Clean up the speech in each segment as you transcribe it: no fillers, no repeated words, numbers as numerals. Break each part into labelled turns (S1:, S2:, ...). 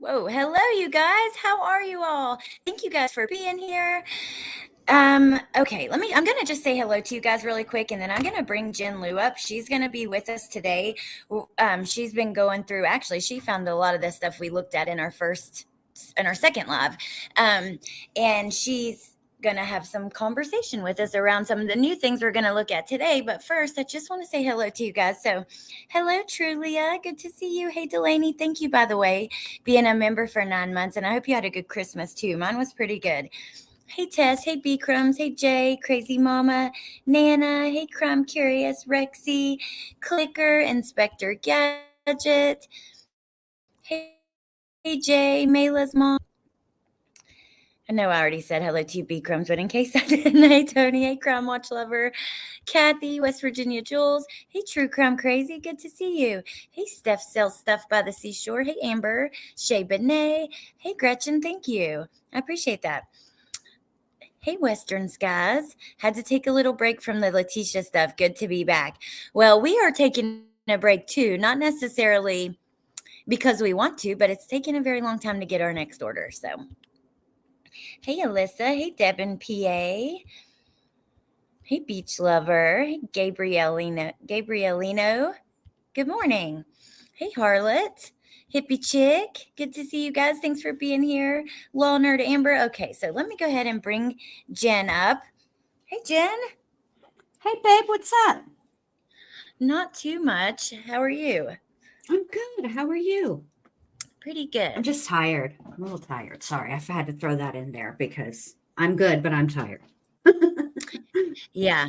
S1: Whoa, hello, you guys. How are you all? Thank you guys for being here. Okay, I'm gonna just say hello to you guys really quick, and then I'm gonna bring Jenn Lu up. She's gonna be with us today. She's been going through. Actually, she found a lot of this stuff we looked at in our second live, um, and she's gonna have some conversation with us around some of the new things we're gonna look at today. But first, I just want to say hello to you guys. So, hello, Trulia. Good to see you. Hey, Delaney. Thank you, by the way, being a member for 9 months, and I hope you had a good Christmas too. Mine was pretty good. Hey Tess, hey B Crumbs, hey Jay, Crazy Mama, Nana, hey Crumb Curious, Rexy, Clicker, Inspector Gadget, hey Jay, Mayla's mom. I know I already said hello to you, B Crumbs, but in case I didn't, hey Tony, hey Crime Watch Lover, Kathy, West Virginia Jules, hey True Crime Crazy, good to see you. Hey Steph sells stuff by the seashore, hey Amber, Shay Benet, hey Gretchen, thank you. I appreciate that. Hey, Western Skies. Had to take a little break from the Letitia stuff. Good to be back. Well, we are taking a break too, not necessarily because we want to, but it's taken a very long time to get our next order. So, hey, Alyssa. Hey, Devin, PA. Hey, Beach Lover. Hey, Gabrielino. Good morning. Hey, Harlot. Hippie Chick. Good to see you guys. Thanks for being here. Law Nerd Amber. Okay, so let me go ahead and bring Jenn up. Hey, Jenn.
S2: Hey, babe, what's up?
S1: Not too much. How are you?
S2: I'm good. How are you?
S1: Pretty
S2: I'm
S1: good.
S2: just tired. I'm a little tired. Sorry, I had to throw that in there because I'm good, but I'm tired.
S1: Yeah.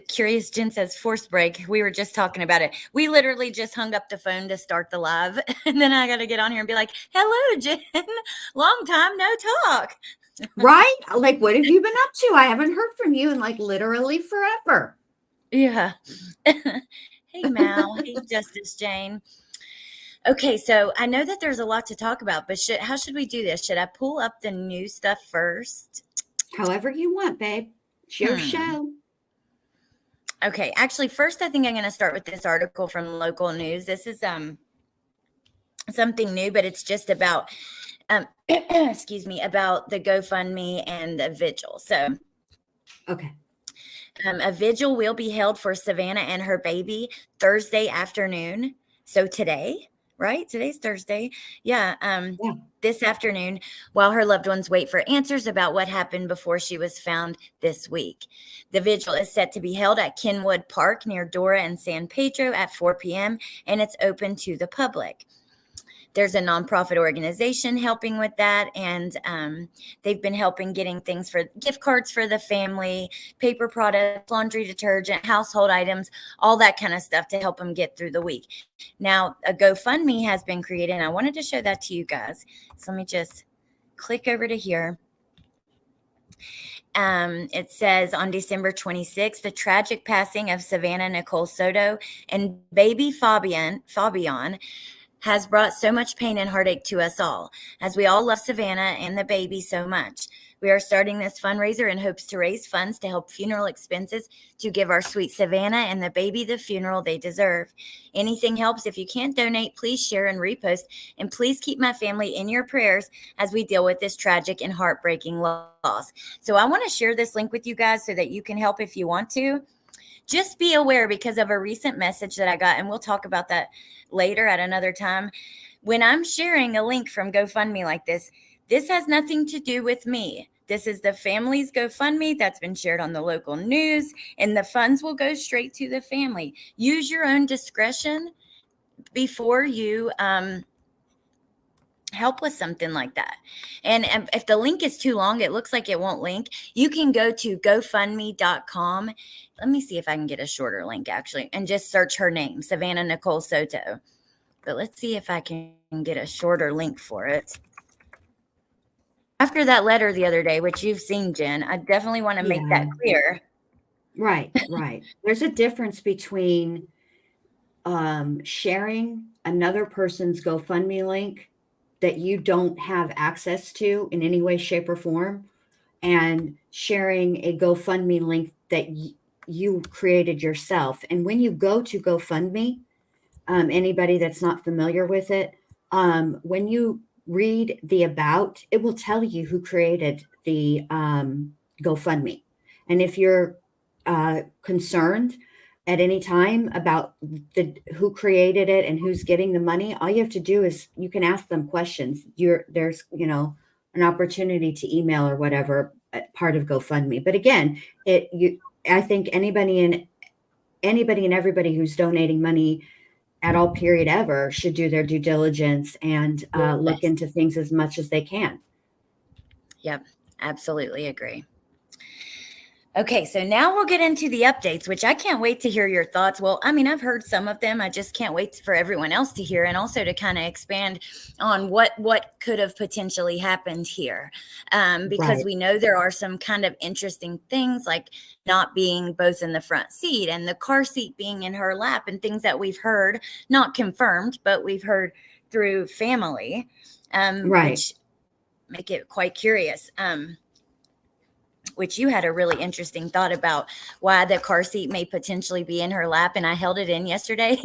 S1: Curious Jen says force break. We were just talking about it. We literally just hung up the phone to start the live, and then I got to get on here and be like, "Hello, Jen. Long time no talk."
S2: Right? Like, what have you been up to? I haven't heard from you in like literally forever.
S1: Yeah. Hey, Mal. Hey, Justice Jane. Okay, so I know that there's a lot to talk about, but how should we do this? Should I pull up the new stuff first?
S2: However you want, babe. It's your
S1: Hmm.
S2: show.
S1: Okay, actually, first I think I'm going to start with this article from local news. This is something new, but it's just about excuse me, about the GoFundMe and the vigil. So,
S2: Okay.
S1: a vigil will be held for Savanah and her baby Thursday afternoon. So today, right? Today's Thursday. Yeah.
S2: Yeah.
S1: This afternoon, while her loved ones wait for answers about what happened before she was found this week. The vigil is set to be held at Kenwood Park near Dora and San Pedro at 4 p.m., and it's open to the public. There's a nonprofit organization helping with that, and they've been helping getting things for gift cards for the family, paper products, laundry detergent, household items, all that kind of stuff to help them get through the week. Now, a GoFundMe has been created, and I wanted to show that to you guys. So let me just click over to here. It says on December 26th, the tragic passing of Savanah Nicole Soto and baby Fabian has brought so much pain and heartache to us all, as we all love Savanah and the baby so much. We are starting this fundraiser in hopes to raise funds to help funeral expenses to give our sweet Savanah and the baby the funeral they deserve. Anything helps. If you can't donate, please share and repost, and please keep my family in your prayers as we deal with this tragic and heartbreaking loss. So I want to share this link with you guys so that you can help if you want to. Just be aware because of a recent message that I got, and we'll talk about that later at another time. When I'm sharing a link from GoFundMe like this has nothing to do with me. This is the family's GoFundMe that's been shared on the local news, and the funds will go straight to the family. Use your own discretion before you help with something like that. And if the link is too long, it looks like it won't link. You can go to gofundme.com. Let me see if I can get a shorter link actually, and just search her name, Savanah Nicole Soto. But let's see if I can get a shorter link for it. After that letter the other day, which you've seen, Jen, I definitely want to make
S2: Yeah.
S1: that clear.
S2: Right. Right. There's a difference between sharing another person's GoFundMe link that you don't have access to in any way, shape, or form, and sharing a GoFundMe link that you created yourself. And when you go to GoFundMe, anybody that's not familiar with it, when you read the about, it will tell you who created the GoFundMe. And if you're concerned at any time about who created it and who's getting the money, all you have to do is you can ask them questions. There's an opportunity to email or whatever part of GoFundMe. But again, I think anybody and everybody who's donating money at all period ever should do their due diligence and look into things as much as they can.
S1: Yep, absolutely agree. Okay, so now we'll get into the updates, which I can't wait to hear your thoughts. Well, I mean, I've heard some of them. I just can't wait for everyone else to hear, and also to kind of expand on what could have potentially happened here, because
S2: Right.
S1: we know there are some kind of interesting things, like not being both in the front seat and the car seat being in her lap, and things that we've heard, not confirmed, but we've heard through family,
S2: Right.
S1: which make it quite curious. Which you had a really interesting thought about why the car seat may potentially be in her lap. And I held it in yesterday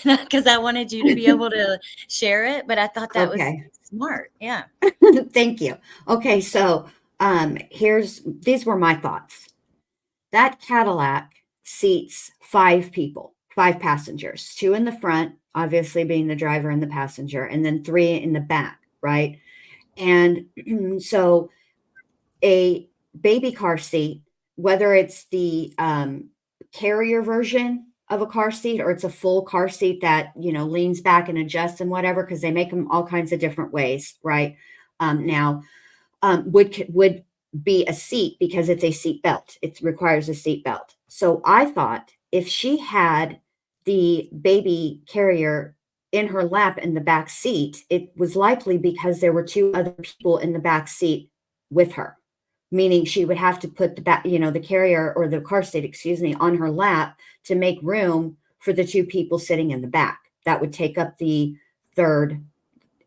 S1: because I wanted you to be able to share it. But I thought that was
S2: Okay.
S1: smart. Yeah.
S2: Thank you. Okay, so these were my thoughts. That Cadillac seats 5 people, 5 passengers, 2 in the front, obviously being the driver and the passenger, and then 3 in the back, right? And so a baby car seat, whether it's the carrier version of a car seat or it's a full car seat that leans back and adjusts and whatever, because they make them all kinds of different ways, right? Now, would be a seat because it's a seat belt. It requires a seat belt. So I thought if she had the baby carrier in her lap in the back seat, it was likely because there were 2 other people in the back seat with her, meaning she would have to put the carrier or the car seat, excuse me, on her lap to make room for the 2 people sitting in the back. That would take up the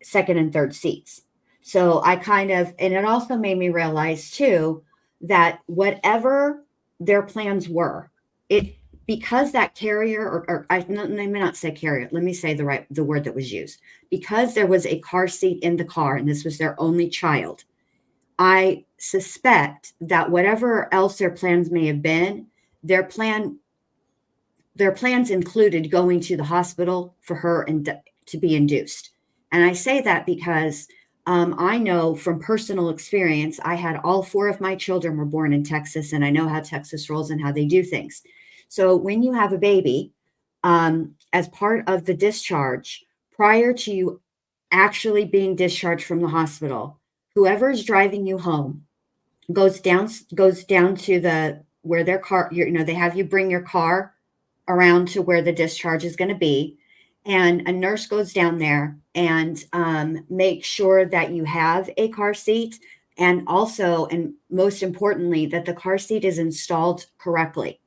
S2: second and third seats. So and it also made me realize too, that whatever their plans were, because that carrier, let me not say carrier, let me say the word that was used, because there was a car seat in the car and this was their only child, I suspect that whatever else their plans may have been, their plans included going to the hospital for her and to be induced. And I say that because I know from personal experience, I had all 4 of my children were born in Texas, and I know how Texas rolls and how they do things. So when you have a baby, as part of the discharge, prior to you actually being discharged from the hospital, whoever is driving you home goes down to where their car, they have you bring your car around to where the discharge is going to be. And a nurse goes down there and makes sure that you have a car seat. And also, and most importantly, that the car seat is installed correctly.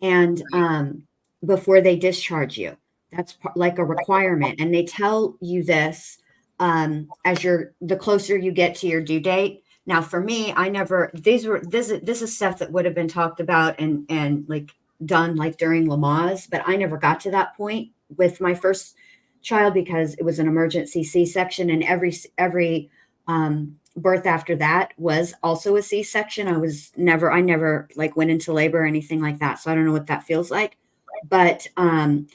S2: And before they discharge you, that's like a requirement. And they tell you this as the closer you get to your due date. Now, for me, this is stuff that would have been talked about and like done like during Lamaze, but I never got to that point with my first child because it was an emergency C-section, and every birth after that was also a C-section. I never like went into labor or anything like that, so I don't know what that feels like, but that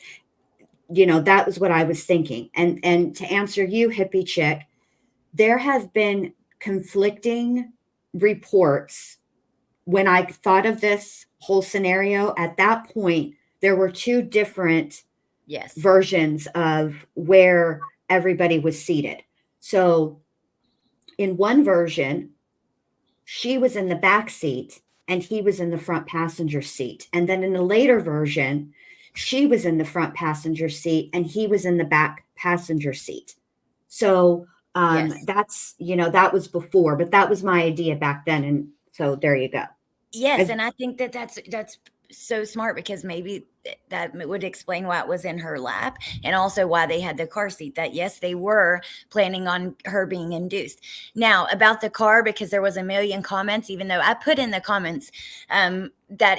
S2: was what I was thinking. And to answer you, hippie chick, there have been conflicting reports. When I thought of this whole scenario, at that point, there were 2 different versions of where everybody was seated. So in one version, she was in the back seat and he was in the front passenger seat. And then in the later version, she was in the front passenger seat and he was in the back passenger seat. So that's, that was before, but that was my idea back then. And so there you go.
S1: Yes. And I think that's so smart, because maybe that would explain why it was in her lap, and also why they had the car seat, that yes, they were planning on her being induced. Now about the car, because there was a million comments, even though I put in the comments that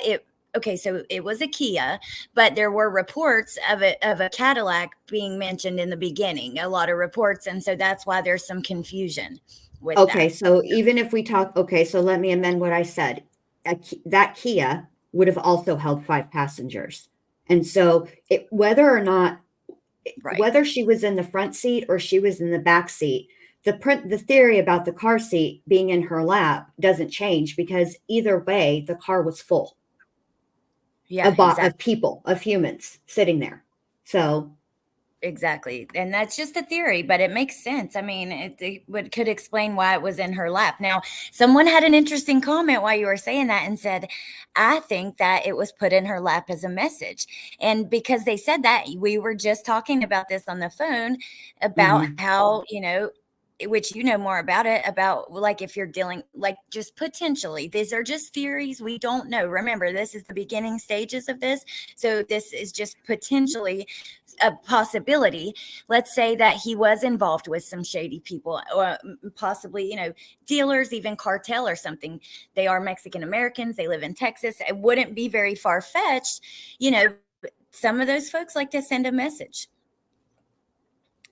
S1: okay, so it was a Kia, but there were reports of a Cadillac being mentioned in the beginning, a lot of reports. And so that's why there's some confusion with
S2: Okay,
S1: that.
S2: so even if we talk, okay, so let me amend what I said. That Kia would have also held 5 passengers. And so whether or not,
S1: Right.
S2: whether she was in the front seat or she was in the back seat, the theory about the car seat being in her lap doesn't change, because either way, the car was full
S1: Yeah,
S2: of
S1: exactly.
S2: people, of humans sitting there. So
S1: Exactly. And that's just a theory, but it makes sense. I mean, could explain why it was in her lap. Now, someone had an interesting comment while you were saying that and said, I think that it was put in her lap as a message. And because they said that, we were just talking about this on the phone about
S2: mhm.
S1: how, which you know more about it, about like if you're dealing, like just potentially, these are just theories. We don't know. Remember, this is the beginning stages of this. So this is just potentially a possibility. Let's say that he was involved with some shady people, or possibly, dealers, even cartel or something. They are Mexican Americans. They live in Texas. It wouldn't be very far fetched. Some of those folks like to send a message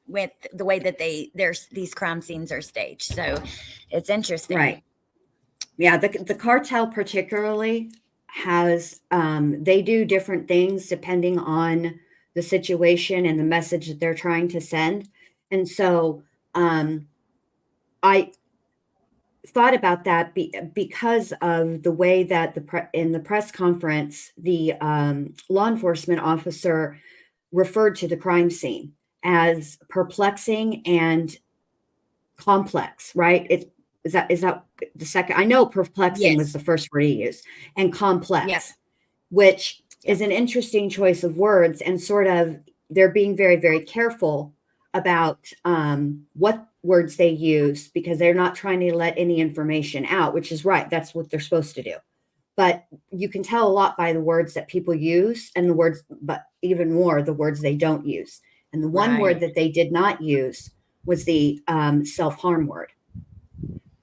S1: with the way that these crime scenes are staged. So it's interesting.
S2: Right. Yeah, the cartel particularly has, they do different things depending on the situation and the message that they're trying to send. And so, I thought about that because of the way that in the press conference, the law enforcement officer referred to the crime scene as perplexing and complex, right? Is that the second? I know perplexing was
S1: Yes.
S2: the first word he used, and
S1: Yep.
S2: complex, which
S1: Yep.
S2: is an interesting choice of words, and sort of they're being very, very careful about what words they use, because they're not trying to let any information out, which is right. That's what they're supposed to do. But you can tell a lot by the words that people use, and the words, but even more, the words they don't use. And the one word
S1: Right.
S2: that they did not use was the self-harm word.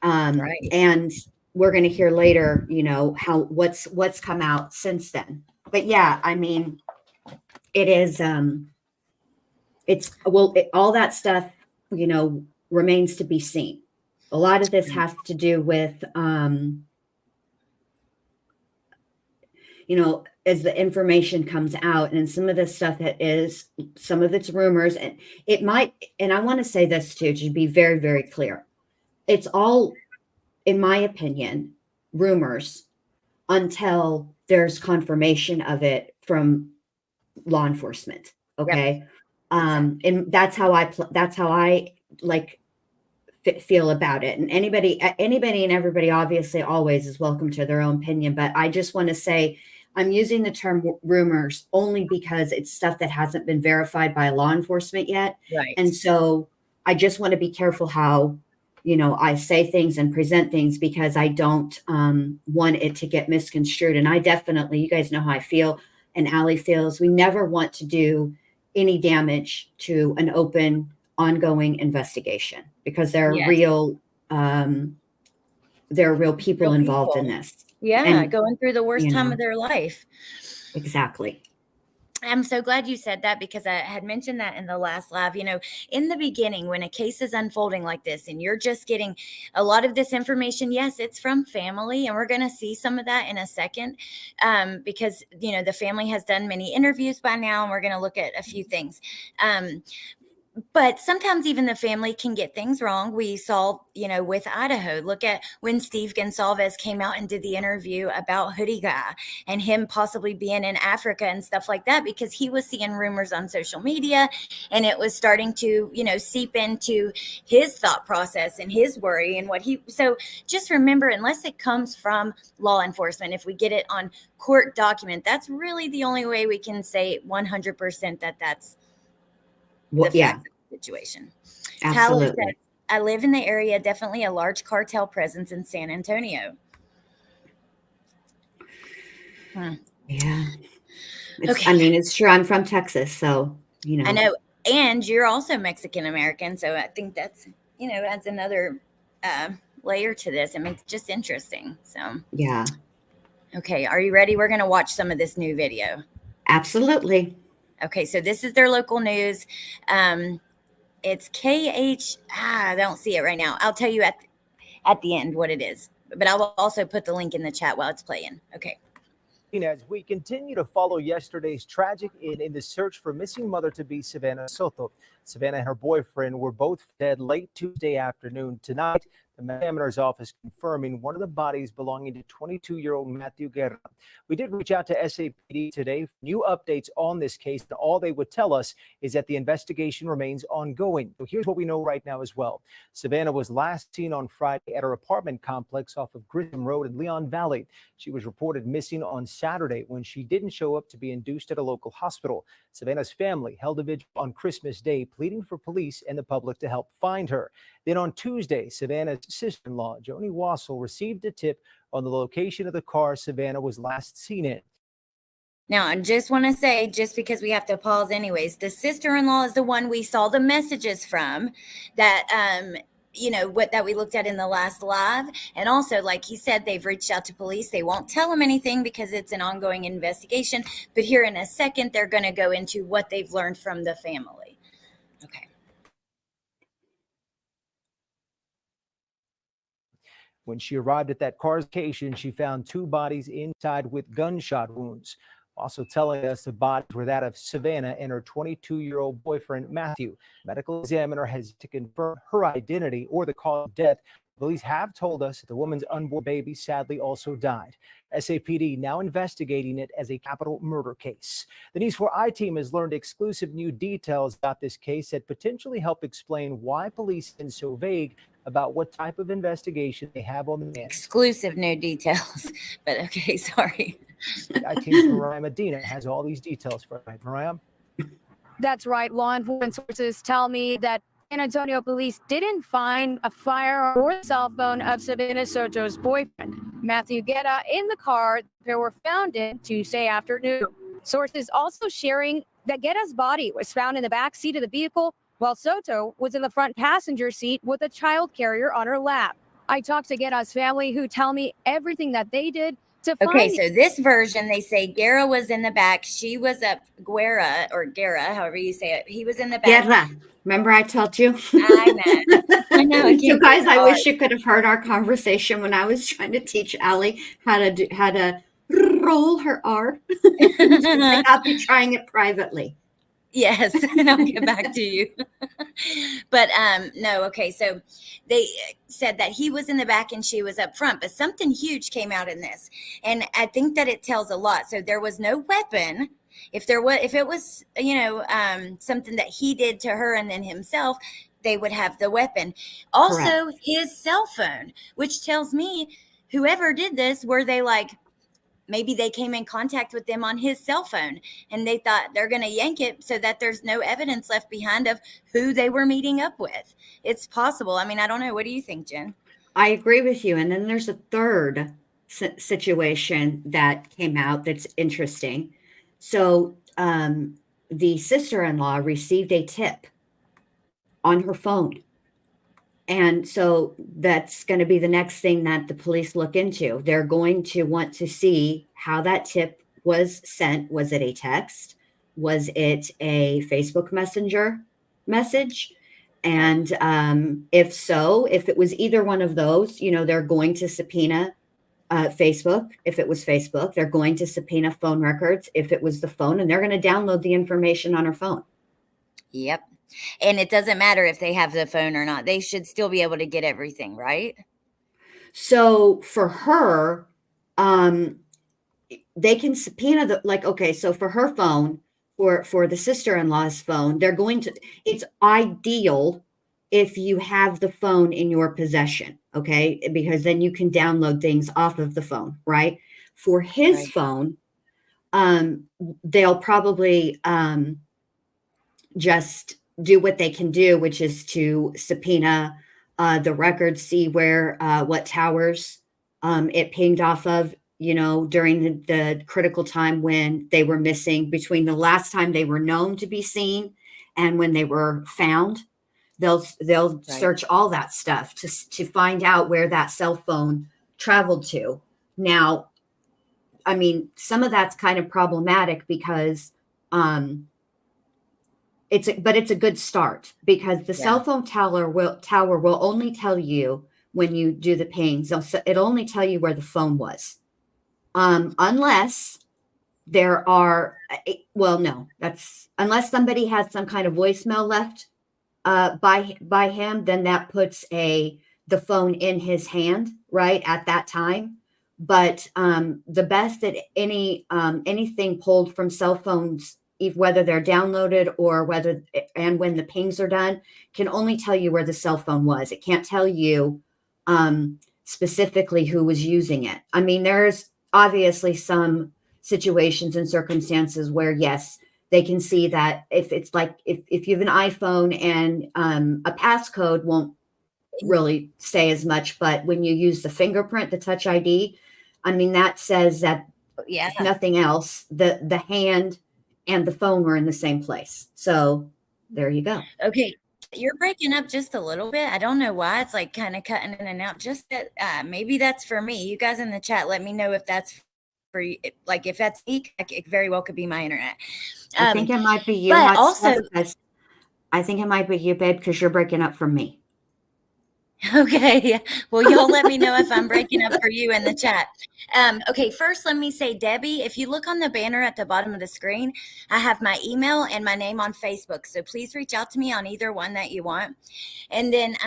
S1: Right.
S2: And we're going to hear later, how what's come out since then. But yeah, I mean, it is, all that stuff, remains to be seen. A lot of this has to do with, as the information comes out, and some of the stuff some of it's rumors, and and I want to say this too, to be very, very clear. It's all, in my opinion, rumors until there's confirmation of it from law enforcement.
S1: Yep.
S2: Okay.
S1: Exactly.
S2: And that's how I like feel about it. And anybody and everybody obviously always is welcome to their own opinion. But I just want to say, I'm using the term rumors only because it's stuff that hasn't been verified by law enforcement yet.
S1: Right.
S2: And so I just want to be careful how, I say things and present things, because I don't want it to get misconstrued. And I definitely, you guys know how I feel, and Allie feels. We never want to do any damage to an open, ongoing investigation, because
S1: Yes.
S2: there are real people
S1: Real
S2: involved in
S1: people.
S2: this.
S1: Yeah,
S2: And,
S1: going through the worst
S2: you
S1: time
S2: know,
S1: of their life.
S2: exactly.
S1: I'm so glad you said that, because I had mentioned that in the last live. In the beginning, when a case is unfolding like this and you're just getting a lot of this information, yes, it's from family. And we're going to see some of that in a second, because, the family has done many interviews by now, and we're going to look at a few things. But sometimes even the family can get things wrong. We saw, with Idaho, look at when Steve Gonsalves came out and did the interview about Hoodie Guy and him possibly being in Africa and stuff like that, because he was seeing rumors on social media, and it was starting to, seep into his thought process and his worry and so just remember, unless it comes from law enforcement, if we get it on court document, that's really the only way we can say 100% that that's the
S2: Yeah,
S1: fact of the situation. Tyler says,
S2: absolutely.
S1: I live in the area, definitely a large cartel presence in San Antonio.
S2: Yeah. I
S1: Okay.
S2: mean, it's true. I'm from Texas, so,
S1: I know. And you're also Mexican American. So I think that's, adds another layer to this. I mean, it's just interesting. So,
S2: yeah.
S1: Okay, are you ready? We're going to watch some of this new video.
S2: Absolutely.
S1: Okay, so this is their local news. It's I don't see it right now. I'll tell you at the end what it is, but I'll also put the link in the chat while it's playing. Okay.
S3: As we continue to follow yesterday's tragic in the search for missing mother-to-be Savanah Soto. Savanah and her boyfriend were both dead late Tuesday afternoon. Tonight, the examiner's office confirming one of the bodies belonging to 22-year-old Matthew Guerra. We did reach out to SAPD today for new updates on this case, and all they would tell us is that the investigation remains ongoing. So here's what we know right now as well. Savanah was last seen on Friday at her apartment complex off of Grissom Road in Leon Valley. She was reported missing on Saturday when she didn't show up to be induced at a local hospital. Savanah's family held a vigil on Christmas Day, pleading for police and the public to help find her. Then on Tuesday, Savanah's sister-in-law, Joni Wassel, received a tip on the location of the car Savanah was last seen in.
S1: Now, I just want to say, just because we have to pause anyways, the sister-in-law is the one we saw the messages from that, that we looked at in the last live. And also, like he said, they've reached out to police. They won't tell them anything because it's an ongoing investigation. But here in a second, they're going to go into what they've learned from the family. Okay.
S3: When she arrived at that car's location, she found two bodies inside with gunshot wounds. Also telling us the bodies were that of Savanah and her 22-year-old boyfriend, Matthew. Medical examiner has to confirm her identity or the cause of death. Police have told us that the woman's unborn baby sadly also died. SAPD now investigating it as a capital murder case. The News 4 I-team has learned exclusive new details about this case that potentially help explain why police have been so vague about what type of investigation they have on the man.
S1: Exclusive new details, but okay, sorry.
S3: I-team's Mariah Medina has all these details for us. Mariah?
S4: That's right. Law enforcement sources tell me that San Antonio police didn't find a firearm or cell phone of Savanah Soto's boyfriend, Matthew Guerra, in the car they were found in Tuesday afternoon. Sources also sharing that Guerra's body was found in the back seat of the vehicle, while Soto was in the front passenger seat with a child carrier on her lap. I talked to Guerra's family, who tell me everything that they did to find.
S1: Okay, so this version, they say Guerra was in the back. She was up, Guerra, however you say it. He was in the back.
S2: Guerra. Remember I told you?
S1: I know. I know.
S2: You guys, I wish you could have heard our conversation when I was trying to teach Allie how to roll her R. Like, I'll be trying it privately.
S1: Yes, and I'll get back to you. But no, okay, so they said that he was in the back and she was up front, but something huge came out in this. And I think that it tells a lot. So there was no weapon. If it was, something that he did to her and then himself, they would have the weapon. Also, correct. His cell phone, which tells me whoever did this, were they like, maybe they came in contact with them on his cell phone and they thought they're going to yank it so that there's no evidence left behind of who they were meeting up with. It's possible. I mean, I don't know. What do you think, Jen?
S2: I agree with you. And then there's a third situation that came out that's interesting. So the sister-in-law received a tip on her phone. And so that's going to be the next thing that the police look into. They're going to want to see how that tip was sent. Was it a text? Was it a Facebook Messenger message? And if so, if it was either one of those, they're going to subpoena Facebook. If it was Facebook, they're going to subpoena phone records. If it was the phone, and they're going to download the information on her phone.
S1: Yep. And it doesn't matter if they have the phone or not. They should still be able to get everything, right?
S2: So for her, they can subpoena so for her phone, for the sister-in-law's phone, it's ideal if you have the phone in your possession, okay? Because then you can download things off of the phone, right? For his phone, they'll probably just do what they can do, which is to subpoena the records, see where what towers it pinged off of, during the critical time when they were missing, between the last time they were known to be seen and when they were found. They'll search all that stuff to find out where that cell phone traveled to. Now, I mean, some of that's kind of problematic because it's a good start, because the cell phone tower will only tell you when you do the pings. It'll only tell you where the phone was, unless there are, unless somebody has some kind of voicemail left by him, then that puts the phone in his hand right at that time. But the best at anything pulled from cell phones, whether they're downloaded or when the pings are done, can only tell you where the cell phone was. It can't tell you specifically who was using it. I mean, there's obviously some situations and circumstances where, yes, they can see that if it's like if you have an iPhone and a passcode won't really say as much, but when you use the fingerprint, the Touch ID, I mean, that says that if nothing else, the hand and the phone were in the same place. So there you go.
S1: Okay. You're breaking up just a little bit. I don't know why. It's like kind of cutting in and out. Just that maybe that's for me. You guys in the chat, let me know if that's for you. Like if that's me, it very well could be my internet.
S2: I think it might be you.
S1: But also,
S2: I think it might be you, babe, because you're breaking up from me.
S1: Okay. Well, y'all let me know if I'm breaking up for you in the chat. Okay. First, let me say, Debbie, if you look on the banner at the bottom of the screen, I have my email and my name on Facebook. So please reach out to me on either one that you want. And then,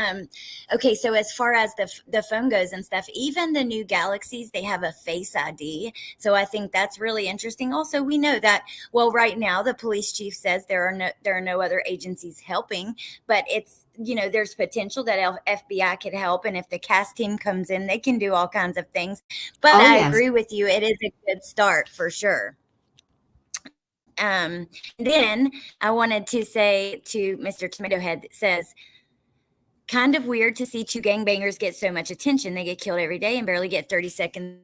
S1: okay. So as far as the phone goes and stuff, even the new Galaxies, they have a Face ID. So I think that's really interesting. Also, we know that, well, right now the police chief says there are no other agencies helping, but it's, there's potential that FBI could help. And if the CAST team comes in, they can do all kinds of things. But I agree with you. It is a good start for sure. Then I wanted to say to Mr. Tomato Head that says, kind of weird to see two gangbangers get so much attention. They get killed every day and barely get 30 seconds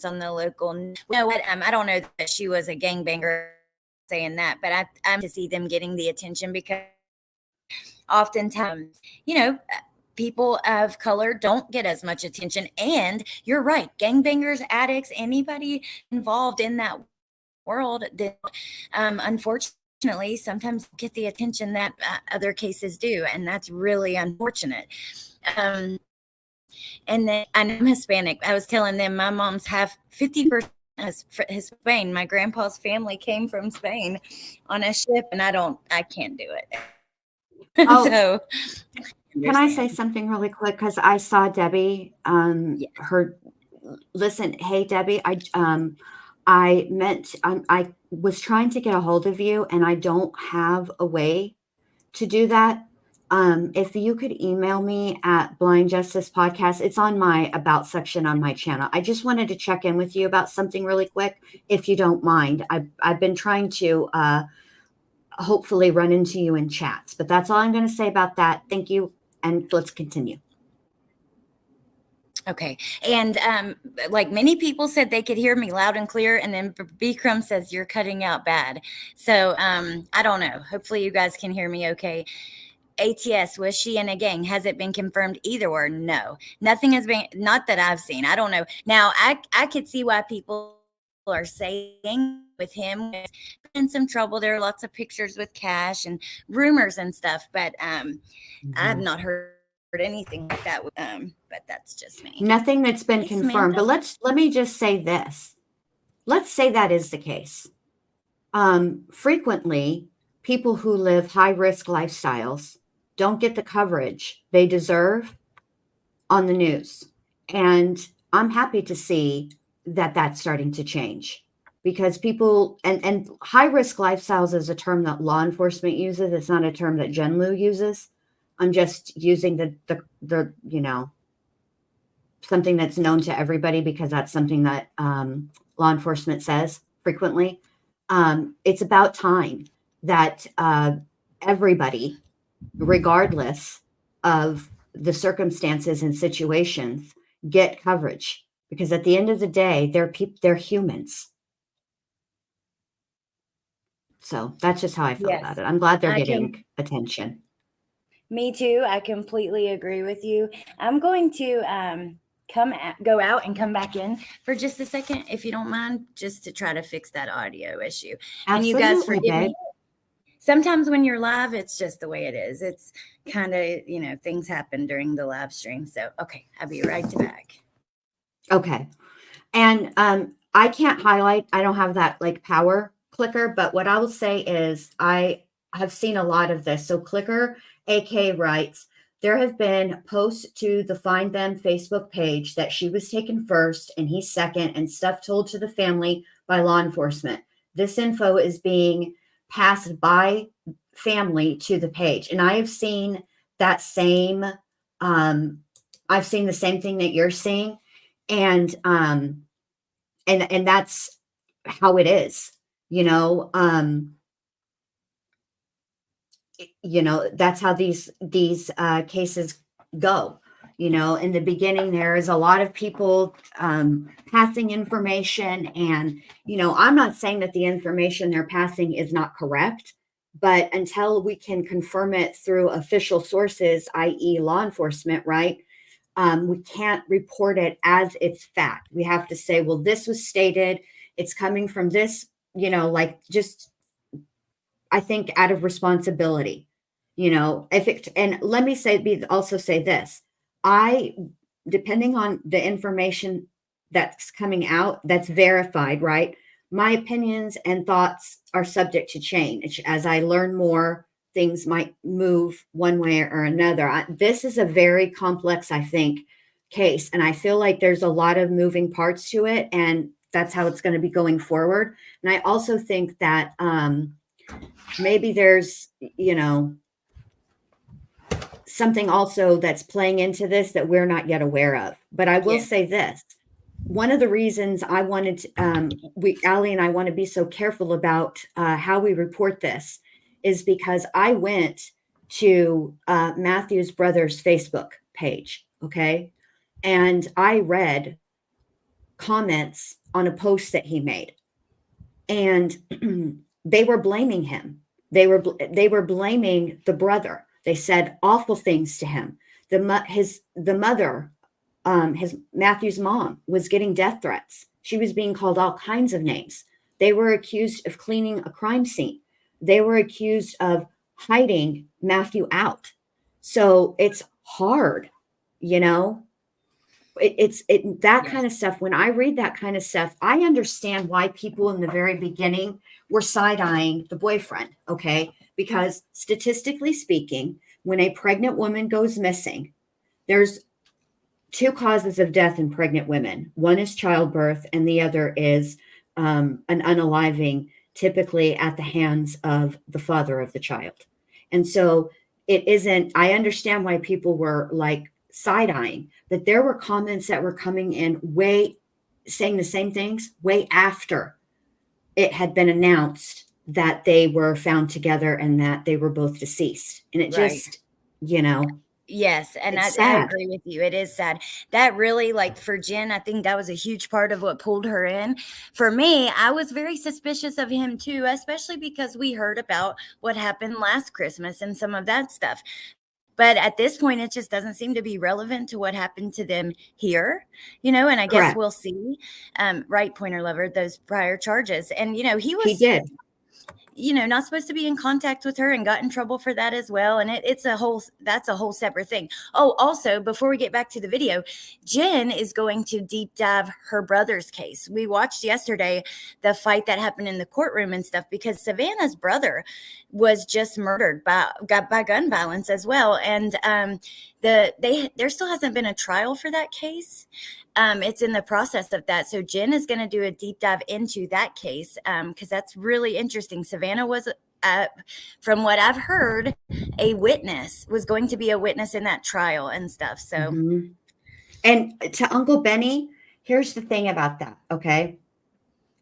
S1: on the local. You know what? I don't know that she was a gangbanger saying that, but I'm to see them getting the attention because oftentimes, people of color don't get as much attention. And you're right, gangbangers, addicts, anybody involved in that world, that unfortunately sometimes get the attention that other cases do. And that's really unfortunate. And then I'm Hispanic. I was telling them my mom's half 50% Spain. My grandpa's family came from Spain on a ship, and I can't do it.
S2: Oh,
S1: so
S2: can I say something really quick? Because I saw Debbie, listen, hey, Debbie, I was trying to get a hold of you and I don't have a way to do that. If you could email me at Blind Justice Podcast, it's on my about section on my channel. I just wanted to check in with you about something really quick, if you don't mind. I've been trying to, hopefully run into you in chats, but that's all I'm going to say about that. Thank you. And let's continue.
S1: Okay. And like many people said they could hear me loud and clear. And then Bikram says you're cutting out bad. So I don't know. Hopefully you guys can hear me okay. ATS, was she in a gang? Has it been confirmed either or? No, nothing has been, not that I've seen. I don't know. Now I could see why people are saying with him in some trouble. There are lots of pictures with cash and rumors and stuff, but I've not heard anything like that. But that's just me.
S2: Nothing that's been confirmed. But let me just say this. Let's say that is the case. Frequently, people who live high-risk lifestyles don't get the coverage they deserve on the news. And I'm happy to see that that's starting to change, because people and high-risk lifestyles is a term that law enforcement uses. It's not a term that Jenn Lu uses. I'm just using the something that's known to everybody, because that's something that law enforcement says frequently. It's about time that everybody, regardless of the circumstances and situations, get coverage, because at the end of the day, they're humans. So that's just how I feel about it. I'm glad they're getting attention.
S1: Me too. I completely agree with you. I'm going to go out and come back in for just a second, if you don't mind, just to try to fix that audio issue. And you guys
S2: Absolutely,
S1: forgive
S2: babe.
S1: me. Sometimes when you're live, it's just the way it is. It's kind of, things happen during the live stream. So, okay, I'll be right back.
S2: Okay. And I can't highlight, I don't have that like power clicker, but what I will say is I have seen a lot of this. So Clicker AK writes, there have been posts to the Find Them Facebook page that she was taken first and he's second, and stuff told to the family by law enforcement. This info is being passed by family to the page. And I have seen that same, I've seen the same thing that you're seeing. And that's how it is, that's how these cases go. In the beginning, there is a lot of people passing information, and I'm not saying that the information they're passing is not correct, but until we can confirm it through official sources, i.e. law enforcement, right? We can't report it as it's fact. We have to say, well, this was stated, it's coming from this, I think out of responsibility, and let me also say this, depending on the information that's coming out, that's verified, right? My opinions and thoughts are subject to change. As I learn more, things might move one way or another. This is a very complex, I think, case. And I feel like there's a lot of moving parts to it. And that's how it's going to be going forward. And I also think that maybe there's, something also that's playing into this that we're not yet aware of. But I will say this. One of the reasons I wanted to, Allie and I want to be so careful about how we report this is because I went to Matthew's brother's Facebook page, okay? And I read comments on a post that he made. And they were blaming him. They were blaming the brother. They said awful things to him. The mother, Matthew's mom, was getting death threats. She was being called all kinds of names. They were accused of cleaning a crime scene. They were accused of hiding Matthew out. So it's hard, that kind of stuff. When I read that kind of stuff, I understand why people in the very beginning were side-eyeing the boyfriend, okay? Because statistically speaking, when a pregnant woman goes missing, there's two causes of death in pregnant women. One is childbirth, and the other is an unaliving, typically at the hands of the father of the child. And so I understand why people were like side-eyeing, but there were comments that were coming in saying the same things way after it had been announced that they were found together and that they were both deceased. And it just,
S1: Yes, and I agree with you. It is sad. That really, like for Jenn, I think that was a huge part of what pulled her in. For me, I was very suspicious of him too, especially because we heard about what happened last Christmas and some of that stuff. But at this point, it just doesn't seem to be relevant to what happened to them here, and I guess we'll see, right, Pointer Lover, those prior charges. And, he did. Not supposed to be in contact with her and got in trouble for that as well. And that's a whole separate thing. Oh, also, before we get back to the video, Jenn is going to deep dive her brother's case. We watched yesterday the fight that happened in the courtroom and stuff, because Savanah's brother was just murdered by gun violence as well. And there still hasn't been a trial for that case. It's in the process of that. So Jenn is going to do a deep dive into that case because that's really interesting. Savanah was, from what I've heard, was going to be a witness in that trial and stuff. So,
S2: And to Uncle Benny, here's the thing about that, okay?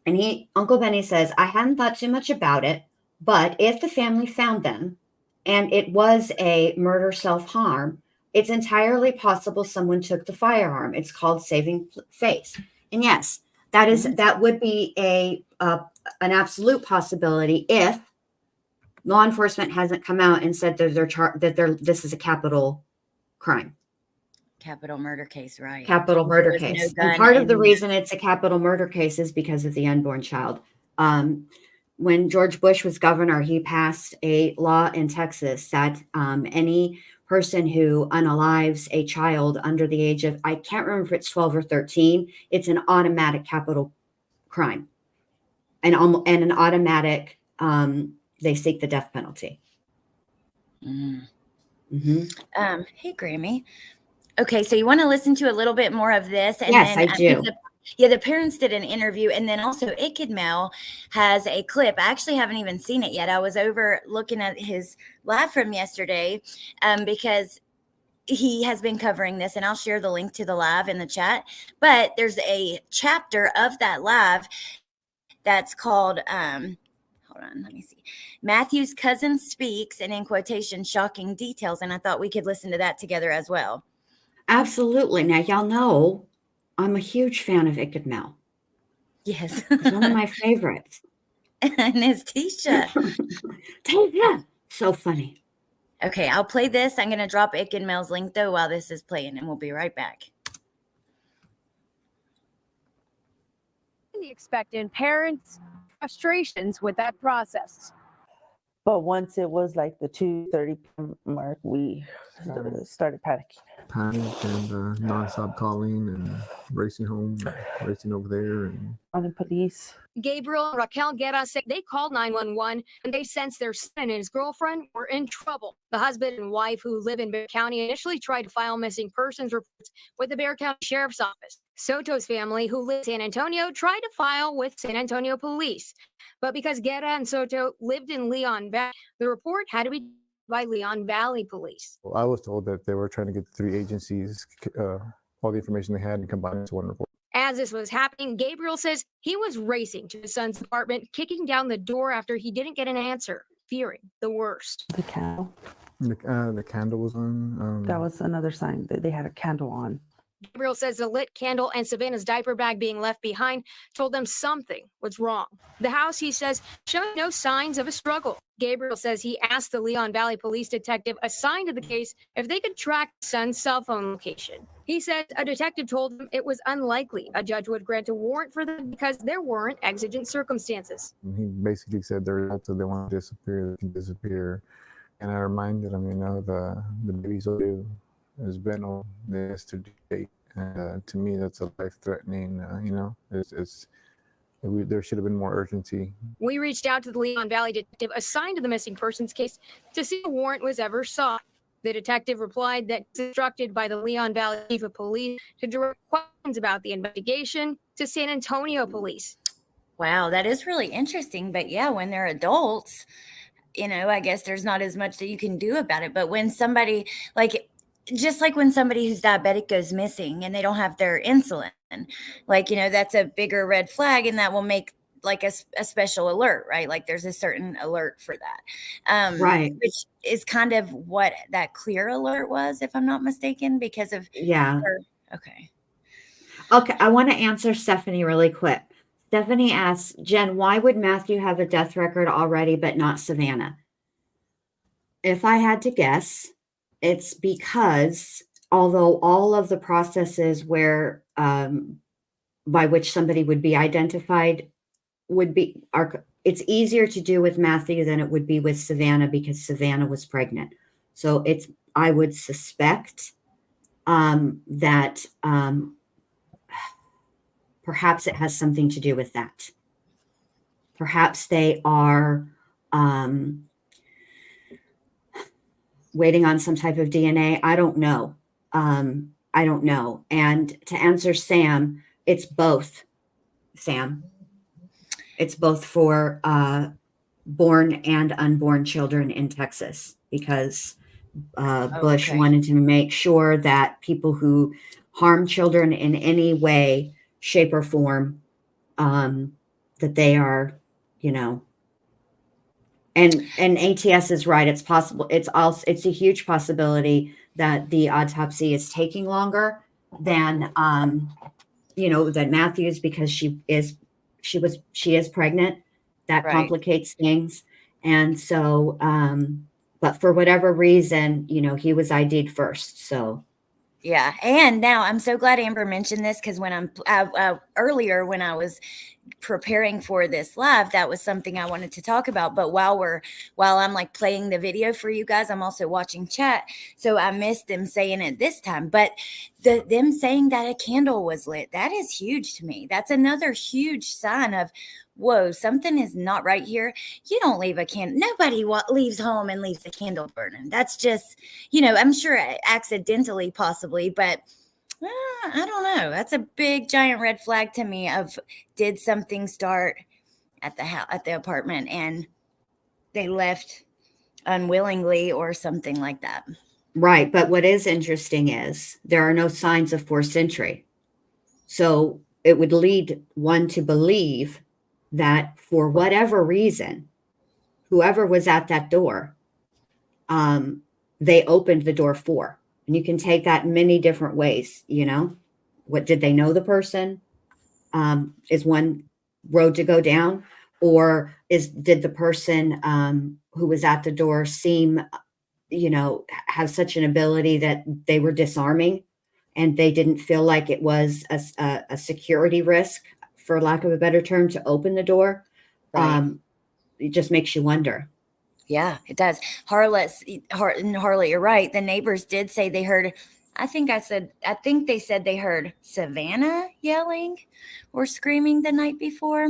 S2: And Uncle Benny says, I hadn't thought too much about it, but if the family found them and it was a murder self-harm, it's entirely possible someone took the firearm. It's called saving face. And yes, that would be an absolute possibility if law enforcement hasn't come out and said that this is a capital crime.
S1: capital murder case, right?
S2: Capital
S1: There
S2: murder
S1: was no
S2: case.
S1: gun
S2: And part of the
S1: in-
S2: reason it's a capital murder case is because of the unborn child. When George Bush was governor, he passed a law in Texas that any person who unalives a child under the age of, I can't remember if it's 12 or 13, it's an automatic capital crime. And an automatic, they seek the death penalty.
S1: Mm.
S2: Mm-hmm.
S1: Hey, Grammy. Okay, so you want to listen to a little bit more of this? And
S2: Yes,
S1: then
S2: I do.
S1: the parents did an interview, and then also Ikidmel has a clip. I actually haven't even seen it yet. I was over looking at his live from yesterday because he has been covering this, and I'll share the link to the live in the chat. But there's a chapter of that live that's called hold on, let me see. Matthew's cousin speaks, and in quotation, shocking details. And I thought we could listen to that together as well.
S2: Absolutely. Now, y'all know I'm a huge fan of Ikidmel.
S1: Yes.
S2: It's one of my favorites.
S1: And it's Tisha.
S2: Tisha. So funny.
S1: Okay, I'll play this. I'm going to drop Ikidmel's link, though, while this is playing, and we'll be right back.
S4: The expectant parents' frustrations with that process.
S5: But once it was like the 2:30 p.m. mark, we started panicking.
S6: Panic and nonstop calling and racing home, racing over there, and
S5: On the police.
S4: Gabriel and Raquel Guerra said they called 911 and they sensed their son and his girlfriend were in trouble. The husband and wife, who live in Bexar County, initially tried to file missing persons reports with the Bexar County Sheriff's Office. Soto's family, who lives in San Antonio, tried to file with San Antonio police. But because Guerra and Soto lived in Leon Valley, the report had to be by Leon Valley Police.
S6: well, I was told that they were trying to get the three agencies all the information they had and combine it into one report.
S4: As this was happening, Gabriel says he was racing to his son's apartment, kicking down the door after he didn't get an answer, fearing the worst.
S5: The candle.
S6: The candle was on.
S5: That was another sign that they had a candle on.
S4: Gabriel says the lit candle and Savanah's diaper bag being left behind told them something was wrong. The house, he says, showed no signs of a struggle. Gabriel says he asked the Leon Valley police detective assigned to the case if they could track his son's cell phone location. He said a detective told him it was unlikely a judge would grant a warrant for them because there weren't exigent circumstances.
S6: He basically said they're after they want to disappear, they can disappear. And I reminded him, the baby Soto has been on this to date. And to me, that's a life-threatening, there should have been more urgency.
S4: We reached out to the Leon Valley detective assigned to the missing persons case to see if a warrant was ever sought. The detective replied that he's instructed by the Leon Valley chief of police to direct questions about the investigation to San Antonio police.
S1: Wow, that is really interesting. But yeah, when they're adults, I guess there's not as much that you can do about it. But when somebody just like when somebody who's diabetic goes missing and they don't have their insulin, that's a bigger red flag, and that will make a special alert, right? Like there's a certain alert for that.
S2: Right.
S1: Which is kind of what that clear alert was, if I'm not mistaken, because of Okay.
S2: I want to answer Stephanie really quick. Stephanie asks, Jen, why would Matthew have a death record already but not Savanah? If I had to guess, it's because although all of the processes where by which somebody would be identified it's easier to do with Matthew than it would be with Savanah because Savanah was pregnant. So I would suspect that perhaps it has something to do with that. Perhaps they are waiting on some type of DNA. I don't know. And to answer Sam, it's both, Sam. It's both for born and unborn children in Texas because Bush wanted to make sure that people who harm children in any way, shape, or form, that they are, and ATS is right. It's possible. It's a huge possibility that the autopsy is taking longer than, than Matthew's because she is pregnant. That complicates things. And so, but for whatever reason, he was ID'd first. So
S1: Yeah. And now I'm so glad Amber mentioned this, because when earlier when I was preparing for this live, that was something I wanted to talk about. But while I'm like playing the video for you guys, I'm also watching chat. So I missed them saying it this time. But them saying that a candle was lit, that is huge to me. That's another huge sign of, whoa, something is not right here. You don't leave a candle. Nobody leaves home and leaves the candle burning. That's just, I'm sure accidentally, possibly, but I don't know. That's a big giant red flag to me of, did something start at the apartment and they left unwillingly or something like that.
S2: Right. But what is interesting is there are no signs of forced entry. So it would lead one to believe that for whatever reason, whoever was at that door, they opened the door for. And you can take that in many different ways. What, did they know the person? Is one road to go down? Or did the person who was at the door seem, have such an ability that they were disarming and they didn't feel like it was a security risk, for lack of a better term, to open the door?
S1: Right.
S2: It just makes you wonder.
S1: Yeah, it does. Harley, you're right. The neighbors did say they heard, I think they said they heard Savanah yelling or screaming the night before.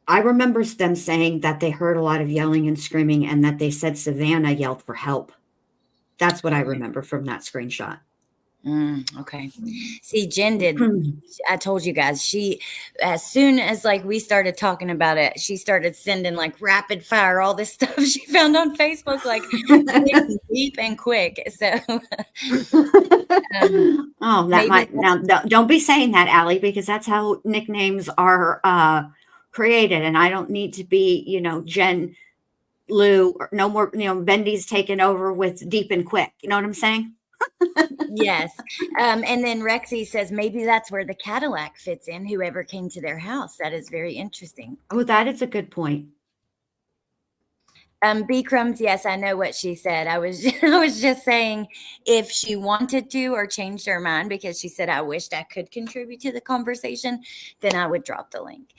S2: I remember them saying that they heard a lot of yelling and screaming and that they said Savanah yelled for help. That's what I remember from that screenshot.
S1: Okay. See, Jenn did. I told you guys, she, as soon as like we started talking about it, she started sending like rapid fire all this stuff she found on Facebook, like deep and quick. So,
S2: oh, that might now. Don't be saying that, Allie, because that's how nicknames are created, and I don't need to be, Jenn Lu, or no more. Bendy's taken over with deep and quick. You know what I'm saying?
S1: Yes. And then Rexy says maybe that's where the Cadillac fits in, whoever came to their house. That is very interesting.
S2: Oh, that is a good point.
S1: B Crumbs, yes, I know what she said. I was just saying if she wanted to or changed her mind, because she said I wished I could contribute to the conversation, then I would drop the link.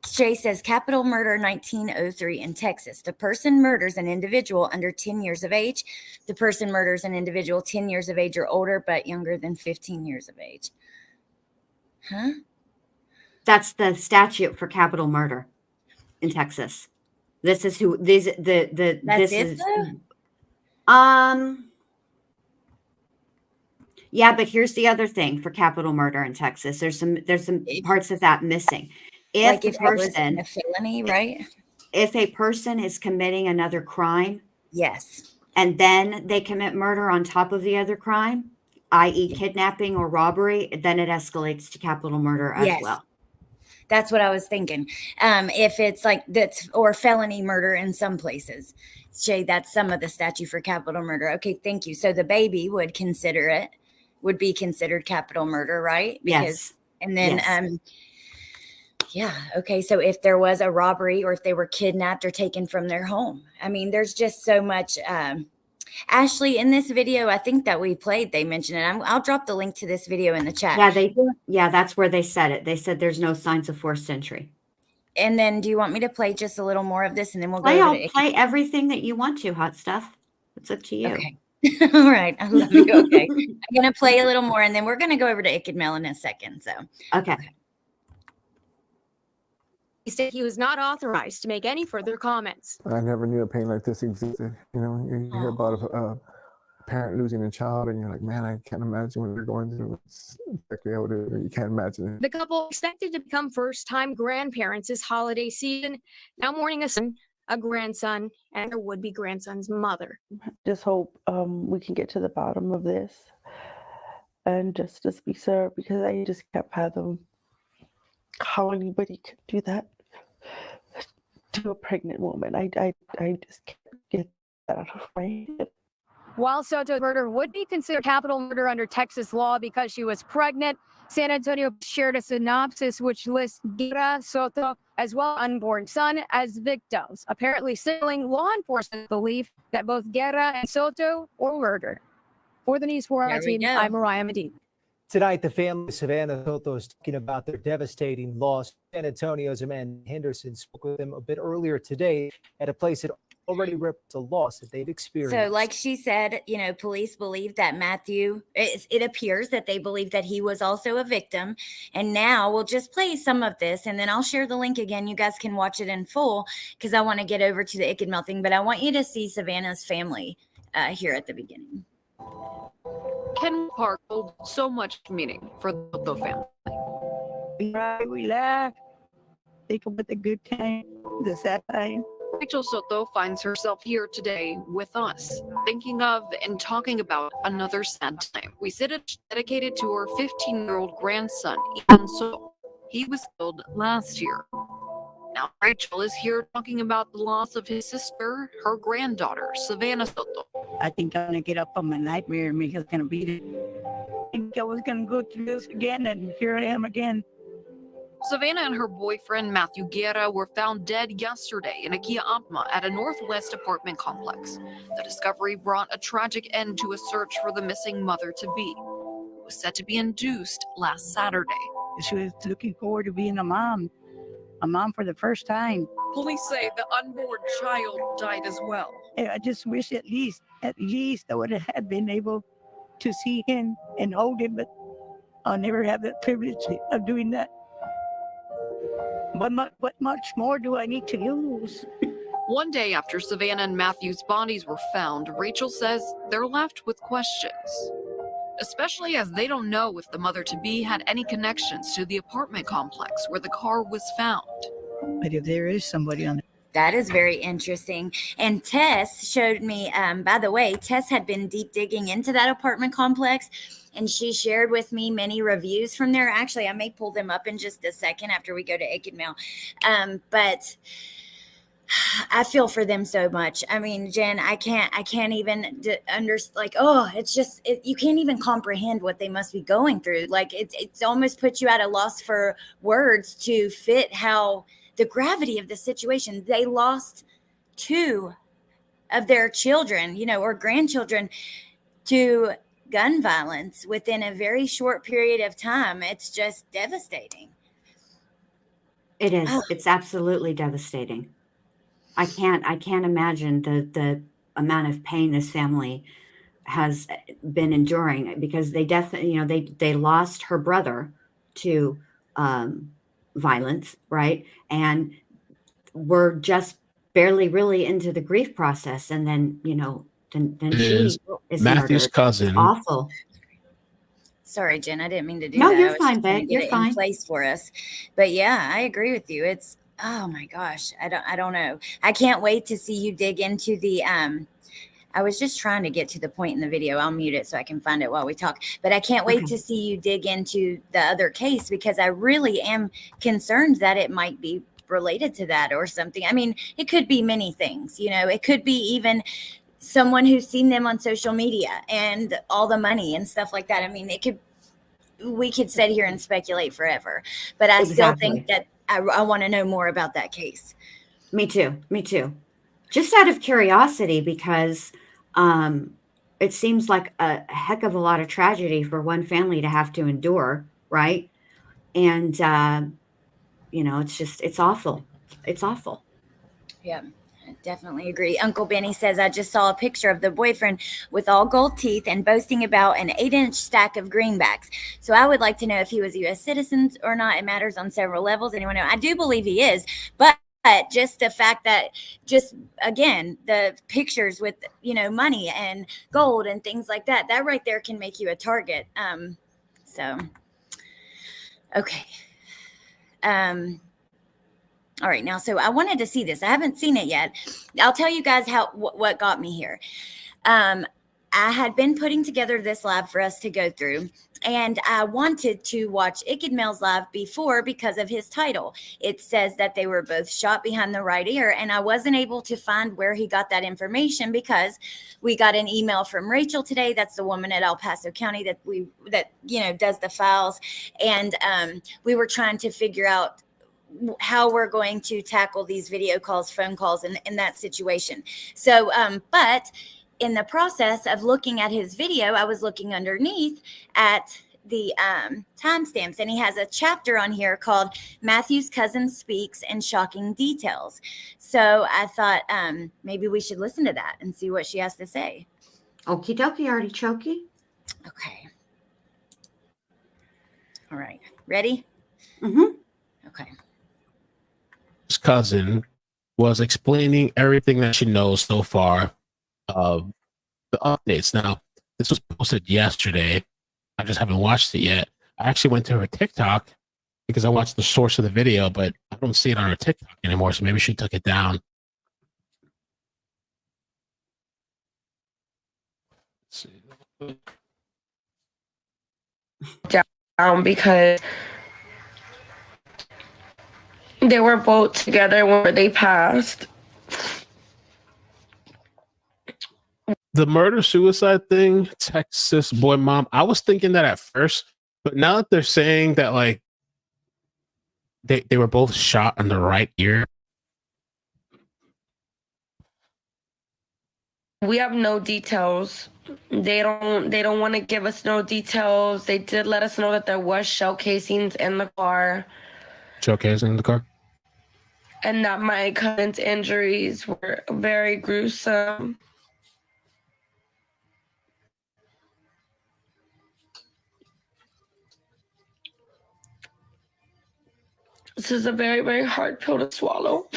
S1: Shay says, capital murder 1903 in Texas. The person murders an individual under 10 years of age. The person murders an individual 10 years of age or older, but younger than 15 years of age. Huh?
S2: That's the statute for capital murder in Texas. This is who this is. Yeah, but here's the other thing for capital murder in Texas. There's some parts of that missing. If
S1: it was a felony, right?
S2: If a person is committing another crime,
S1: yes,
S2: and then they commit murder on top of the other crime, i.e. kidnapping or robbery, then it escalates to capital murder as well.
S1: That's what I was thinking. If it's like that's, or felony murder in some places, Shay, that's some of the statute for capital murder. Okay, thank you. So the baby would be considered capital murder, right?
S2: Yes.
S1: And then, yeah. Okay. So if there was a robbery or if they were kidnapped or taken from their home, I mean, there's just so much. Ashley, in this video, I think that we played, they mentioned it. I'll drop the link to this video in the chat.
S2: Yeah, that's where they said it. They said there's no signs of forced entry.
S1: And then do you want me to play just a little more of this and then we'll go to
S2: play everything that you want to, Hot Stuff. It's up to you.
S1: Okay. All right. I love you. Okay. I'm going to play a little more and then we're going to go over to Icked Mel in a second. So,
S2: okay.
S4: He said he was not authorized to make any further comments.
S6: I never knew a pain like this existed. You hear about a parent losing a child and you're like, man, I can't imagine what they're going through. It's exactly how it is. You can't imagine it.
S4: The couple expected to become first-time grandparents this holiday season, now mourning a son, a grandson, and their would-be grandson's mother.
S5: Just hope we can get to the bottom of this and justice be served, because I just can't fathom how anybody could do that to a pregnant woman. I just can't get that out of my head.
S4: While Soto's murder would be considered capital murder under Texas law because she was pregnant, San Antonio shared a synopsis which lists Guerra, Soto, as well as unborn son as victims, apparently signaling law enforcement's belief that both Guerra and Soto were murdered. For the News 4
S1: There we
S4: team,
S1: go.
S4: I'm Mariah Medina.
S3: Tonight, the family of Savanah Soto is talking about their devastating loss. San Antonio's Amanda Henderson spoke with them a bit earlier today at a place that already represents a loss that they've experienced.
S1: So, like she said, police believe that Matthew, it appears that they believe that he was also a victim. And now we'll just play some of this and then I'll share the link again. You guys can watch it in full because I want to get over to the Ickadmel thing. But I want you to see Savanah's family here at the beginning.
S7: Ken Park holds so much meaning for the Soto family.
S8: We cry, we laugh, think about the good time, the sad time.
S7: Rachel Soto finds herself here today with us, thinking of and talking about another sad time. We sit at dedicated to her 15-year-old grandson, Jenn Lu. He was killed last year. Now Rachel is here talking about the loss of his sister, her granddaughter, Savanah Soto.
S8: I think I'm gonna get up from my nightmare and make us gonna beat it. I think I was gonna go through this again, and here I am again.
S7: Savanah and her boyfriend, Matthew Guerra, were found dead yesterday in a Kia Optima at a Northwest apartment complex. The discovery brought a tragic end to a search for the missing mother-to-be, who was set to be induced last Saturday.
S8: She was looking forward to being a mom for the first time.
S7: Police say the unborn child died as well.
S8: And I just wish at least I would have been able to see him and hold him, but I'll never have that privilege of doing that. What much more do I need to lose?
S7: One day after Savanah and Matthew's bodies were found, Rachel says they're left with questions, especially as they don't know if the mother-to-be had any connections to the apartment complex where the car was found.
S8: But if there is somebody on
S1: That is very interesting. And Tess showed me, by the way, Tess had been deep digging into that apartment complex and she shared with me many reviews from there. Actually, I may pull them up in just a second after we go to Ickadmel. But I feel for them so much. I mean, Jen, I can't even understand. Like, it's just, you can't even comprehend what they must be going through. Like, it's almost put you at a loss for words to fit how the gravity of the situation. They lost 2 of their children, or grandchildren to gun violence within a very short period of time. It's just devastating.
S2: It is. It's absolutely devastating. I can't imagine the amount of pain this family has been enduring, because they definitely, they lost her brother to violence, right? And we're just barely really into the grief process, and then then she is
S9: Matthew's
S2: murdered.
S9: cousin.
S2: It's awful.
S1: Sorry, Jen, I didn't mean to do
S2: No,
S1: that.
S2: you're
S1: I was
S2: fine,
S1: just trying to
S2: babe.
S1: get
S2: You're
S1: it
S2: fine.
S1: in place for us. But yeah, I agree with you. It's, oh my gosh, I don't know. I can't wait to see you dig into the I was just trying to get to the point in the video. I'll mute it so I can find it while we talk. But I can't wait to see you dig into the other case, because I really am concerned that it might be related to that or something. I mean, it could be many things. It could be even someone who's seen them on social media and all the money and stuff like that. I mean, we could sit here and speculate forever, but I still think that I want to know more about that case.
S2: Me too. Just out of curiosity, because it seems like a heck of a lot of tragedy for one family to have to endure, right? And it's awful. It's awful.
S1: Yeah, I definitely agree. Uncle Benny says, I just saw a picture of the boyfriend with all gold teeth and boasting about an 8-inch stack of greenbacks. So I would like to know if he was a U.S. citizen or not. It matters on several levels. Anyone know? I do believe he is, but just the fact that, just again, the pictures with money and gold and things like that right there can make you a target. So okay. All right, now, so I wanted to see this. I haven't seen it yet. I'll tell you guys what got me here. I had been putting together this live for us to go through, and I wanted to watch Ickadmel's live before because of his title. It says that they were both shot behind the right ear, and I wasn't able to find where he got that information, because we got an email from Rachel today. That's the woman at El Paso County that does the files, and we were trying to figure out how we're going to tackle these video calls, phone calls in that situation. So, but in the process of looking at his video, I was looking underneath at the timestamps, and he has a chapter on here called Matthew's Cousin Speaks and Shocking Details. So I thought maybe we should listen to that and see what she has to say.
S2: Okie dokie, artichoke.
S1: Okay. All right. Ready?
S2: Mm-hmm.
S1: Okay.
S9: His cousin was explaining everything that she knows so far of the updates. Now, this was posted yesterday. I just haven't watched it yet. I actually went to her TikTok because I watched the source of the video, but I don't see it on her TikTok anymore, so maybe she took it down. Let's see.
S10: Down because they were both together when they passed.
S9: The murder-suicide thing, Texas boy mom, I was thinking that at first, but now that they're saying that, like, they were both shot in the right ear.
S10: We have no details. They don't want to give us no details. They did let us know that there was shell casings in the car.
S9: Shell casing in the car?
S10: And that my cousin's injuries were very gruesome. This is a very, very hard pill to swallow.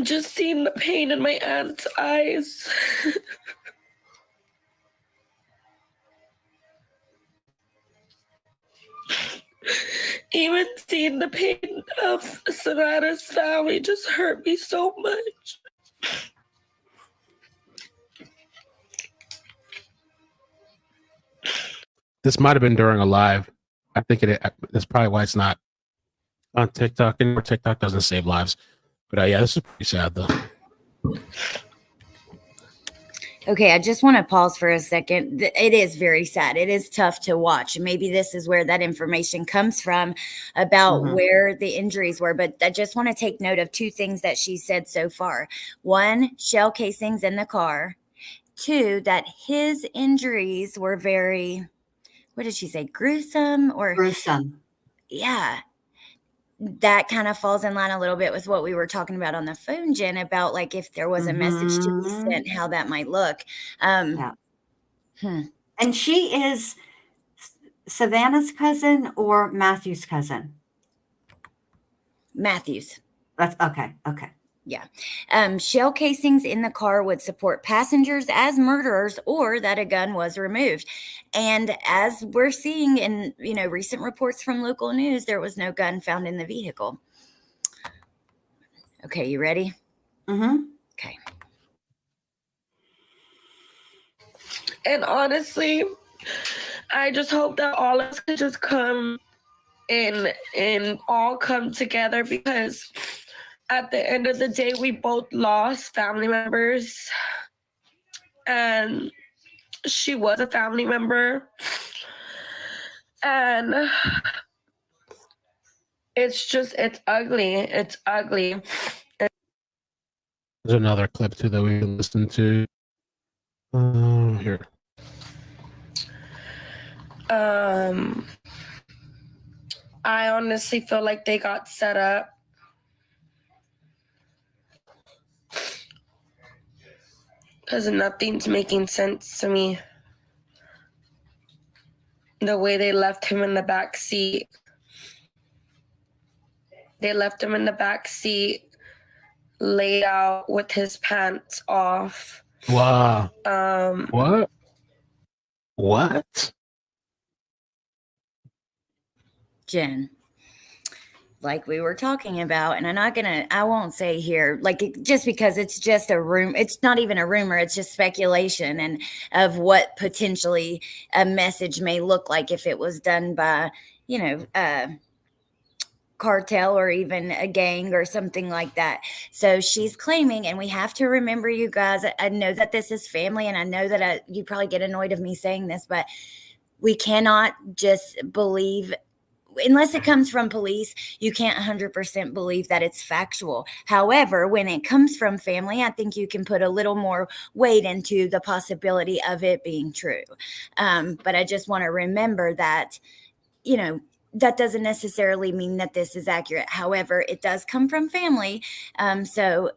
S10: Just seeing the pain in my aunt's eyes. Even seeing the pain of Savanah's family just hurt me so much.
S9: This might have been during a live. I think that's probably why it's not on TikTok anymore. TikTok doesn't save lives. But yeah, this is pretty sad though.
S1: Okay, I just want to pause for a second. It is very sad. It is tough to watch. Maybe this is where that information comes from about where the injuries were. But I just want to take note of two things that she said so far. One, shell casings in the car. Two, that his injuries were very, what did she say, gruesome or?
S2: Gruesome.
S1: Yeah. That kind of falls in line a little bit with what we were talking about on the phone, Jen, about like if there was a message to be sent, how that might look.
S2: Yeah. And she is Savanah's cousin or Matthew's cousin?
S1: Matthews.
S2: That's okay. Okay.
S1: Yeah. Shell casings in the car would support passengers as murderers or that a gun was removed. And as we're seeing in, recent reports from local news, there was no gun found in the vehicle. Okay, you ready? Okay.
S10: And honestly, I just hope that all of us could just come and all come together, because at the end of the day, we both lost family members, and she was a family member, and it's ugly. It's ugly.
S9: There's another clip too that we can listen to. Here.
S10: I honestly feel like they got set up. Because nothing's making sense to me. The way they left him in the back seat. They left him in the back seat, laid out with his pants off.
S9: Wow. What?
S1: Jen, like we were talking about, and I won't say here, just because it's just a rumor. It's not even a rumor. It's just speculation and of what potentially a message may look like if it was done by, a cartel or even a gang or something like that. So she's claiming, and we have to remember, you guys, I know that this is family, and I know that you probably get annoyed of me saying this, but we cannot just believe unless it comes from police, you can't 100% believe that it's factual. However, when it comes from family, I think you can put a little more weight into the possibility of it being true. But I just want to remember that, that doesn't necessarily mean that this is accurate. However, it does come from family. So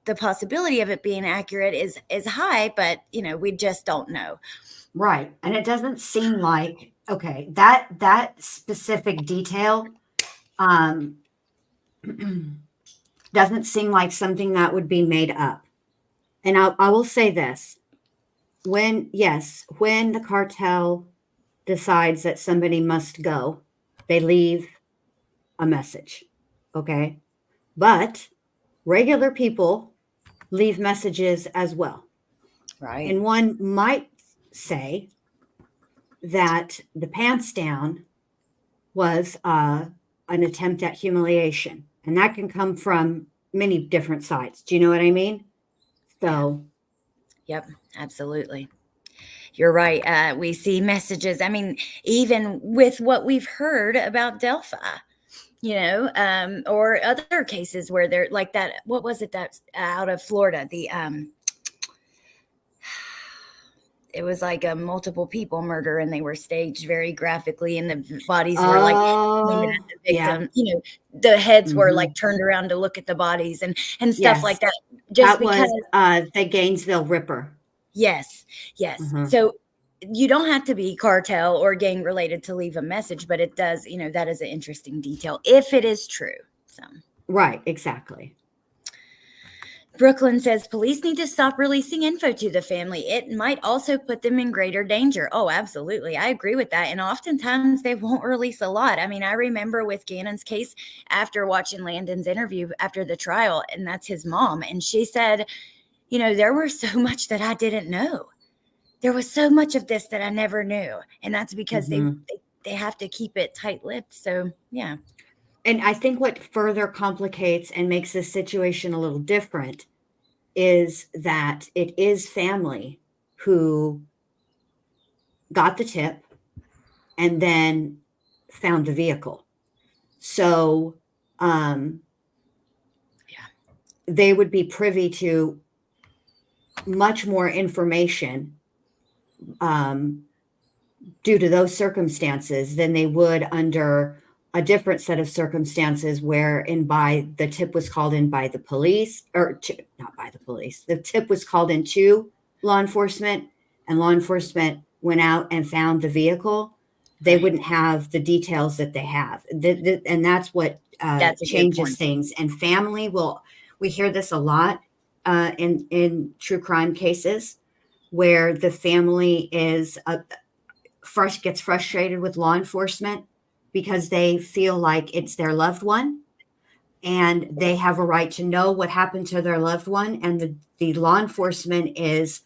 S1: the possibility of it being accurate is high, but we just don't know.
S2: Right. And it doesn't seem like, okay, that specific detail doesn't seem like something that would be made up. And I will say this, when the cartel decides that somebody must go, they leave a message. Okay. But regular people leave messages as well.
S1: Right.
S2: And one might say that the pants down was an attempt at humiliation. And that can come from many different sides. Do you know what I mean? So.
S1: Yep, absolutely. You're right. We see messages. I mean, even with what we've heard about Delphi, or other cases where they're like that. What was it that's out of Florida? It was like a multiple people murder, and they were staged very graphically, and the bodies were like pointed at the victim.
S2: Yeah.
S1: The heads were like turned around to look at the bodies and stuff like that. Just because
S2: was the Gainesville Ripper.
S1: Yes. So you don't have to be cartel or gang related to leave a message, but it does, that is an interesting detail if it is true. So
S2: right, exactly.
S1: Brooklyn says police need to stop releasing info to the family. It might also put them in greater danger. Oh, absolutely. I agree with that. And oftentimes they won't release a lot. I mean, I remember with Gannon's case, after watching Landon's interview after the trial, and that's his mom. And she said, there was so much that I didn't know. There was so much of this that I never knew. And that's because they have to keep it tight-lipped. So, yeah.
S2: And I think what further complicates and makes this situation a little different is that it is family who got the tip and then found the vehicle. So they would be privy to much more information due to those circumstances than they would under a different set of circumstances the tip was called in by the police, not by the police. The tip was called in to law enforcement, and law enforcement went out and found the vehicle. They wouldn't have the details that they have. And that's what changes things. And family we hear this a lot in true crime cases where the family gets frustrated with law enforcement because they feel like it's their loved one and they have a right to know what happened to their loved one. And the law enforcement is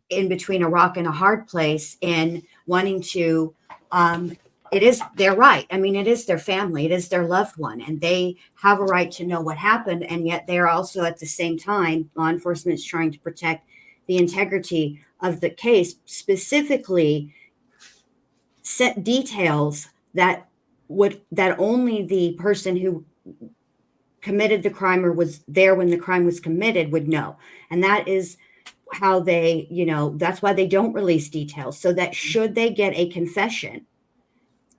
S2: in between a rock and a hard place in wanting to, it is their right. I mean, it is their family. It is their loved one. And they have a right to know what happened. And yet they're also at the same time, law enforcement is trying to protect the integrity of the case, specifically set details that only the person who committed the crime or was there when the crime was committed would know. And that is how they, that's why they don't release details, so that should they get a confession,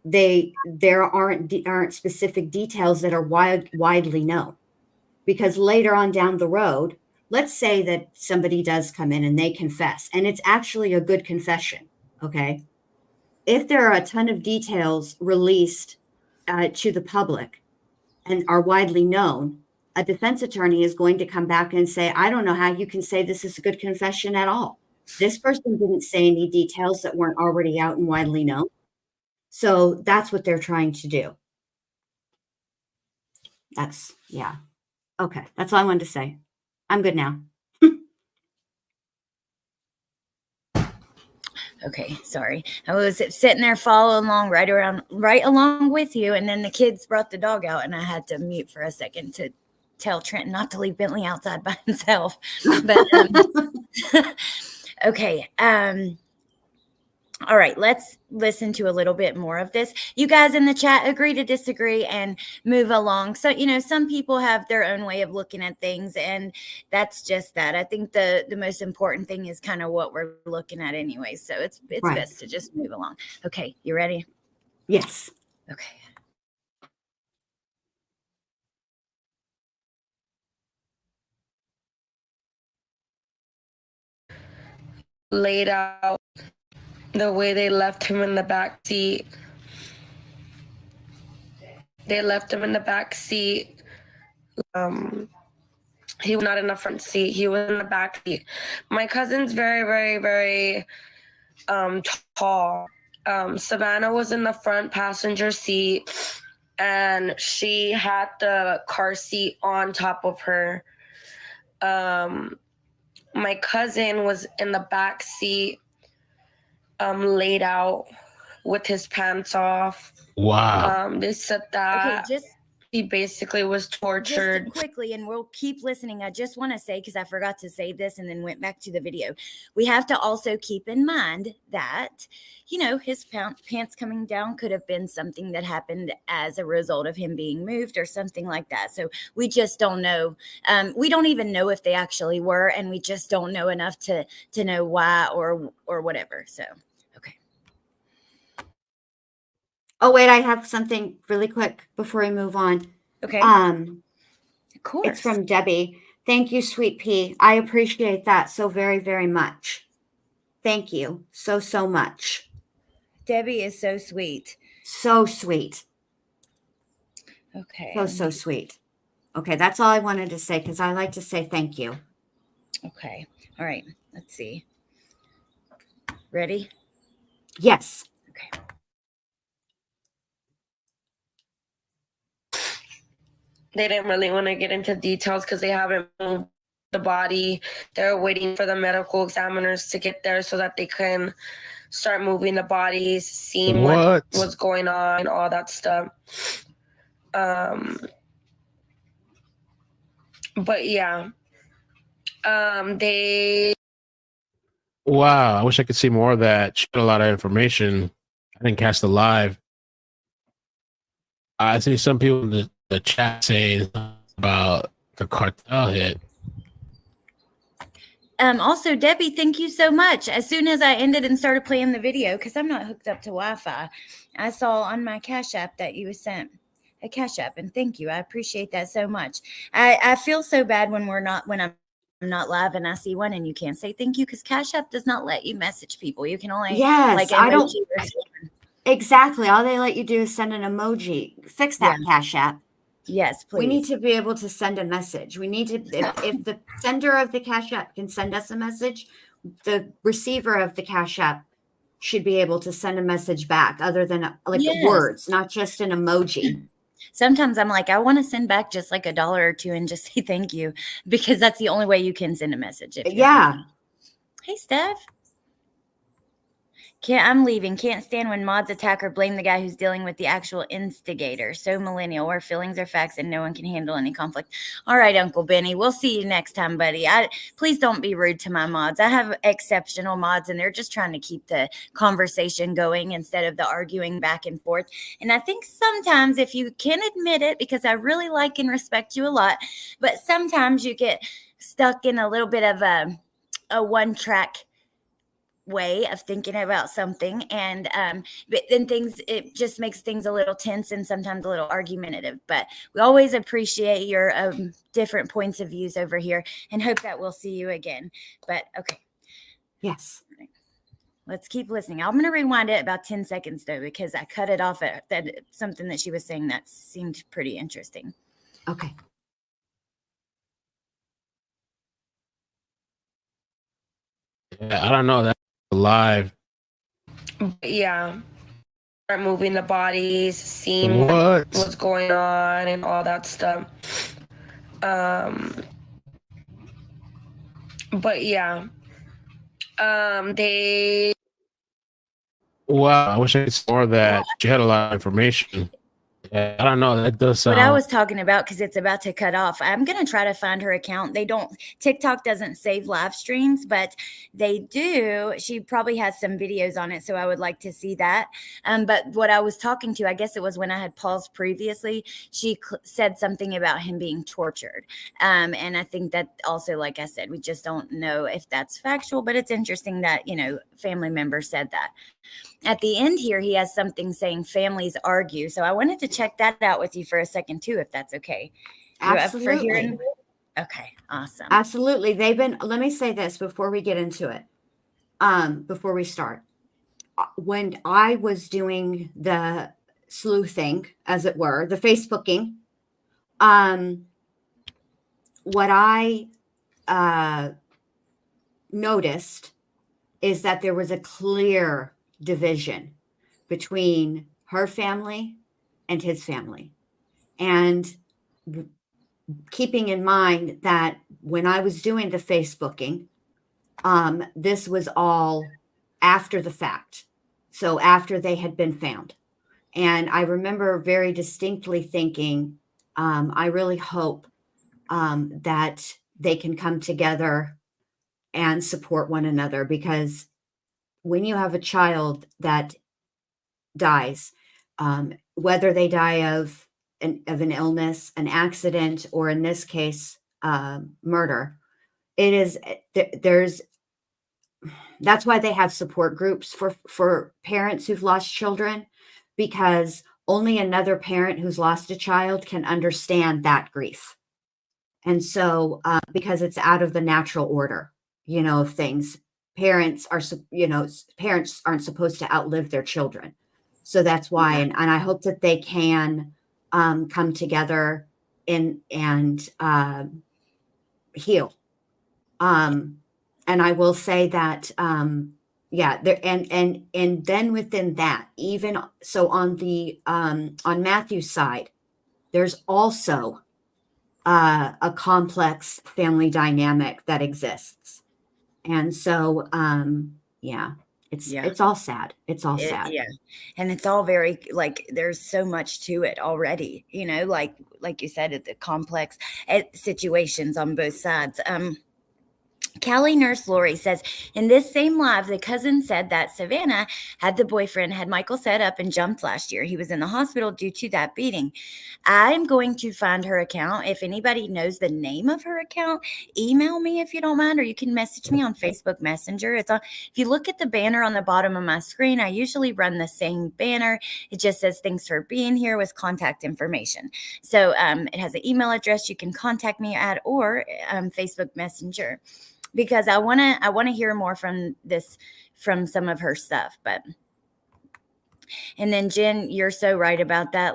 S2: there aren't specific details that are widely known. Because later on down the road, let's say that somebody does come in and they confess, and it's actually a good confession, okay? If there are a ton of details released to the public and are widely known, a defense attorney is going to come back and say, I don't know how you can say this is a good confession at all. This person didn't say any details that weren't already out and widely known. So that's what they're trying to do. Okay. That's all I wanted to say. I'm good now.
S1: Okay, sorry. I was sitting there following along right along with you, and then the kids brought the dog out, and I had to mute for a second to tell Trenton not to leave Bentley outside by himself. But okay, All right, let's listen to a little bit more of this. You guys in the chat agree to disagree and move along. So, some people have their own way of looking at things, and that's just that. I think the most important thing is kind of what we're looking at anyway. So it's
S2: Right.
S1: best to just move along. Okay, you ready?
S2: Yes.
S1: Okay.
S10: Laid out the way they left him in the back seat. They left him in the back seat. He was not in the front seat. He was in the back seat. My cousin's very, very, very tall. Savanah was in the front passenger seat, and she had the car seat on top of her. My cousin was in the back seat, laid out with his pants off.
S9: Wow.
S10: They said
S1: Okay,
S10: that
S1: just
S10: he basically was tortured.
S1: quickly, and we'll keep listening. I just want to say, because I forgot to say this and then went back to the video, we have to also keep in mind that, his pants coming down could have been something that happened as a result of him being moved or something like that. So we just don't know. We don't even know if they actually were, and we just don't know enough to know why or whatever. So, okay.
S2: Oh, wait, I have something really quick before we move on.
S1: Okay.
S2: Of
S1: course.
S2: It's from Debbie. Thank you, Sweet Pea. I appreciate that so very, very much. Thank you so, so much.
S1: Debbie is so sweet.
S2: So sweet.
S1: Okay.
S2: So sweet. Okay, that's all I wanted to say because I like to say thank you.
S1: Okay. All right. Let's see. Ready?
S2: Yes.
S1: Okay.
S10: They didn't really want to get into details because they haven't moved the body. They're waiting for the medical examiners to get there so that they can start moving the bodies, seeing what was going on, and all that stuff. But yeah, they.
S9: Wow, I wish I could see more of that. She had a lot of information. I didn't catch the live. I see some people in the chat saying about the cartel hit.
S1: Also, Debbie, thank you so much. As soon as I ended and started playing the video, because I'm not hooked up to Wi-Fi, I saw on my Cash App that you sent a Cash App, and thank you. I appreciate that so much. I feel so bad when I'm not live and I see one and you can't say thank you because Cash App does not let you message people. You can only
S2: I don't exactly. All they let you do is send an emoji. Fix that, Cash App.
S1: Yes, please.
S2: We need to be able to send a message. We need to, if the sender of the Cash App can send us a message, the receiver of the Cash App should be able to send a message back other than words, not just an emoji.
S1: Sometimes I'm like, I want to send back just like $1 or $2 and just say thank you because that's the only way you can send a message. Hey, Steph. I'm leaving. Can't stand when mods attack or blame the guy who's dealing with the actual instigator. So millennial, where feelings are facts and no one can handle any conflict. All right, Uncle Benny. We'll see you next time, buddy. Please don't be rude to my mods. I have exceptional mods, and they're just trying to keep the conversation going instead of the arguing back and forth. And I think sometimes, if you can admit it, because I really like and respect you a lot, but sometimes you get stuck in a little bit of a one-track way of thinking about something, and but then it just makes things a little tense and sometimes a little argumentative. But we always appreciate your different points of views over here and hope that we'll see you again. But okay,
S2: yes,
S1: let's keep listening. I'm going to rewind it about 10 seconds though, because I cut it off at something that she was saying that seemed pretty interesting.
S2: Okay.
S9: Yeah, I don't know. That's live.
S10: Yeah. Start moving the bodies, seeing what's going on and all that stuff. But yeah. They.
S9: Wow, I wish I could see more of that. She had a lot of information. Yeah, I don't know. That does sound.
S1: What I was talking about, because it's about to cut off, I'm going to try to find her account. TikTok doesn't save live streams, but they do. She probably has some videos on it, so I would like to see that. But what I was talking to, I guess it was when I had paused previously, she said something about him being tortured. And I think that also, like I said, we just don't know if that's factual, but it's interesting that, family members said that. At the end here, he has something saying families argue. So I wanted to check that out with you for a second too, if that's okay. You up for hearing? Okay, awesome.
S2: Absolutely. Let me say this before we get into it. Before we start. When I was doing the sleuthing, as it were, the Facebooking, what I noticed is that there was a clear division between her family and his family. And keeping in mind that when I was doing the Facebooking, this was all after the fact. So after they had been found. And I remember very distinctly thinking, I really hope that they can come together and support one another, because when you have a child that dies, whether they die of an illness, an accident, or in this case, murder, that's why they have support groups for parents who've lost children, because only another parent who's lost a child can understand that grief. And so, because it's out of the natural order, of things, parents aren't supposed to outlive their children. So that's why, and I hope that they can come together and heal. And I will say that, there, and then within that, even so on the, on Matthew's side, there's also a complex family dynamic that exists. And so, it's all sad. It's all sad.
S1: Yeah. And it's all very, there's so much to it already, like you said, the complex situations on both sides. Callie Nurse Lori says, in this same live, the cousin said that Savanah had Michael set up and jumped last year. He was in the hospital due to that beating. I'm going to find her account. If anybody knows the name of her account, email me if you don't mind, or you can message me on Facebook Messenger. If you look at the banner on the bottom of my screen, I usually run the same banner. It just says thanks for being here with contact information. So it has an email address you can contact me at, or Facebook Messenger, because I want to hear more from some of her stuff. And then Jen, you're so right about that.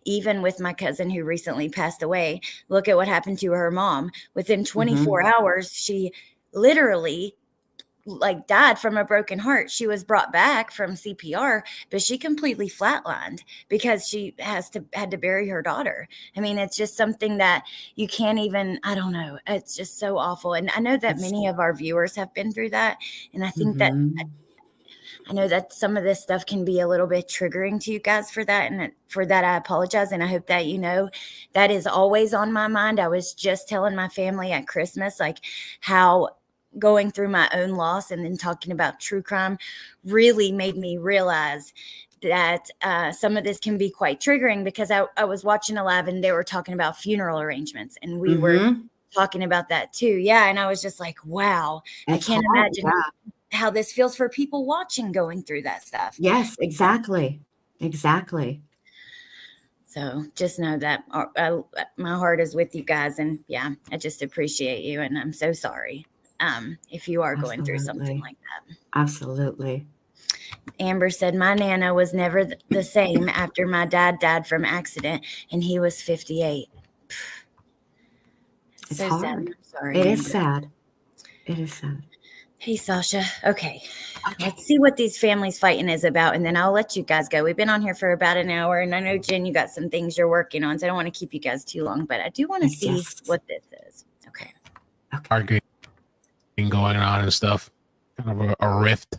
S1: Even with my cousin who recently passed away, look at what happened to her mom. Within 24 hours, she literally died from a broken heart. She was brought back from CPR, but she completely flatlined because she had to bury her daughter. I mean, it's just something that you can't even, I don't know. It's just so awful. And I know that many of our viewers have been through that. And I think that I know that some of this stuff can be a little bit triggering to you guys for that. And for that, I apologize. And I hope that, that is always on my mind. I was just telling my family at Christmas, how going through my own loss and then talking about true crime really made me realize that some of this can be quite triggering, because I was watching a live and they were talking about funeral arrangements, and we were talking about that too. Yeah. And I was just like, wow, I can't imagine how this feels for people watching going through that stuff.
S2: Yes, exactly. Exactly.
S1: So just know that my heart is with you guys, and I just appreciate you. And I'm so sorry if you are going through something like that.
S2: Absolutely.
S1: Amber said, my Nana was never the same after my dad died from accident, and he was 58.
S2: It's
S1: so
S2: hard.
S1: Sad. I'm sorry.
S2: It
S1: Amber.
S2: is sad. It is sad.
S1: Hey, Sasha. Okay. Let's see what these families fighting is about, and then I'll let you guys go. We've been on here for about an hour, and I know, Jen, you got some things you're working on, so I don't want to keep you guys too long, but I do want to see what this is. Okay.
S9: Arguing going on and stuff. Kind of a rift,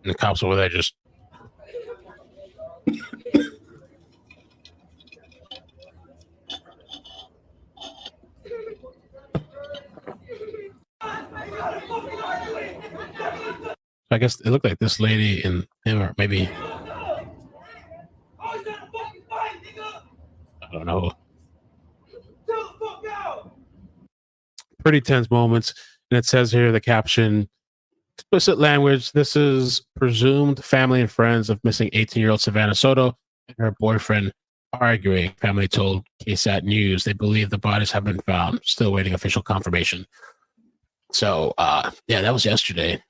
S9: And the cops over there just I guess it looked like this lady and him, or maybe I don't know. Pretty tense moments, and it says here the caption: explicit language. This is presumed family and friends of missing 18-year-old Savanah Soto and her boyfriend arguing. Family told KSAT News they believe the bodies have been found. Still waiting official confirmation. So, yeah, that was yesterday.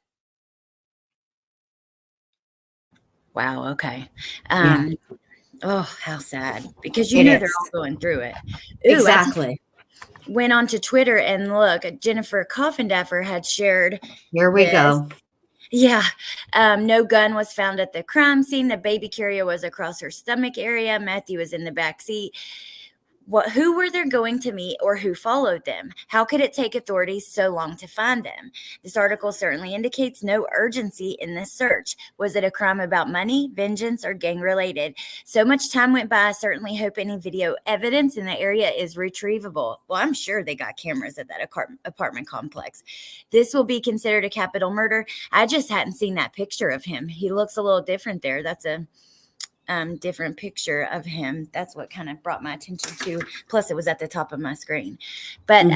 S1: Wow. Okay.
S2: Yeah.
S1: Oh, how sad, because
S2: It
S1: they're
S2: is.
S1: all going through it. Ooh, I just
S2: Exactly.
S1: went on to Twitter and look, Jennifer Coffindaffer had shared
S2: Here we
S1: this.
S2: go.
S1: Yeah. No gun was found at the crime scene. The baby carrier was across her stomach area. Matthew was in the back seat. Who were they going to meet, or who followed them? How could it take authorities so long to find them? This article certainly indicates no urgency in this search. Was it a crime about money, vengeance, or gang related? So much time went by. I certainly hope any video evidence in the area is retrievable. Well, I'm sure they got cameras at that apartment complex. This will be considered a capital murder. I just hadn't seen that picture of him. He looks a little different there. That's a different picture of him. That's what kind of brought my attention to. Plus, it was at the top of my screen. But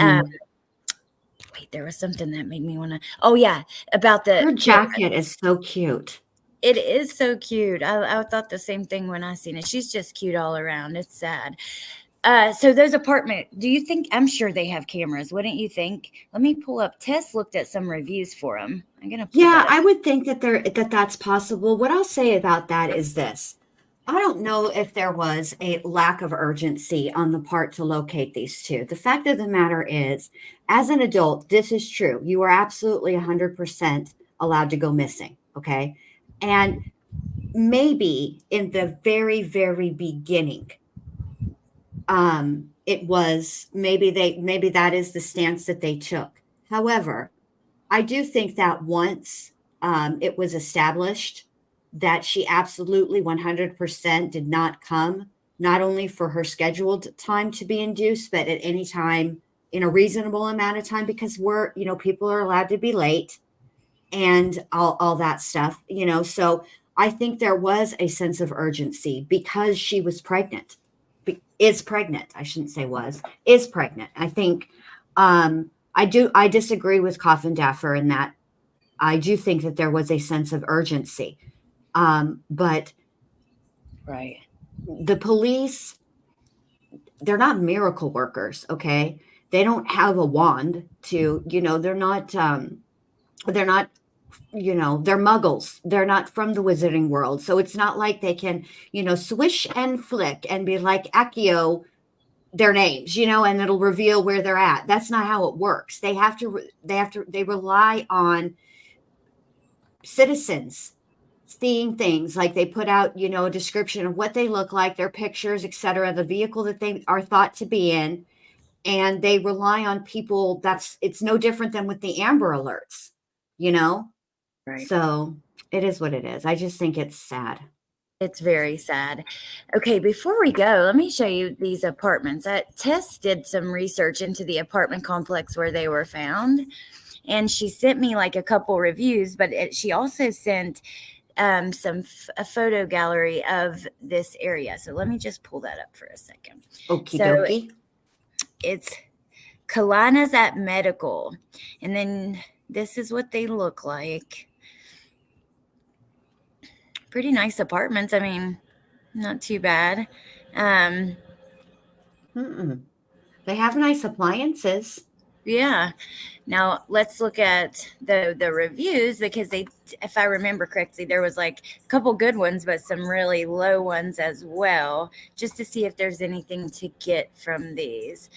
S1: wait, there was something that made me want to. Oh yeah, about the
S2: Her jacket is so cute.
S1: It is so cute. I thought the same thing when I seen it. She's just cute all around. It's sad. So those do you think, I'm sure they have cameras, wouldn't you think? Let me pull up. Tess looked at some reviews for them. I'm gonna pull
S2: Yeah,
S1: that up.
S2: I would think that that's possible. What I'll say about that is this. I don't know if there was a lack of urgency on the part to locate these two. The fact of the matter is, as an adult, this is true. You are absolutely 100% allowed to go missing, okay? And maybe in the very, very beginning, it was maybe that is the stance that they took. However, I do think that once it was established that she absolutely 100% did not come, not only for her scheduled time to be induced, but at any time in a reasonable amount of time, because people are allowed to be late and all that stuff, so I think there was a sense of urgency because she was pregnant, is pregnant. I shouldn't say is pregnant. I think, I disagree with Coffindaffer in that I do think that there was a sense of urgency. But
S1: Right.
S2: the police, they're not miracle workers. Okay. They don't have a wand to, they're not, they're muggles. They're not from the wizarding world. So it's not like they can, swish and flick and be like Accio their names, and it'll reveal where they're at. That's not how it works. They rely on citizens seeing things, like they put out, a description of what they look like, their pictures, etc., the vehicle that they are thought to be in, and they rely on people. It's no different than with the Amber Alerts,
S1: Right.
S2: So it is what it is. I just think it's sad.
S1: It's very sad. Okay, before we go, let me show you these apartments. Tess did some research into the apartment complex where they were found, and she sent me like a couple reviews, but she also sent a photo gallery of this area. So let me just pull that up for a second.
S2: Okie
S1: So
S2: dokie.
S1: it's Kalana's at Medical, and then this is what they look like. Pretty nice apartments. I mean, not too bad.
S2: They have nice appliances.
S1: Yeah. Now let's look at the reviews, because if I remember correctly, there was like a couple good ones, but some really low ones as well, just to see if there's anything to get from these.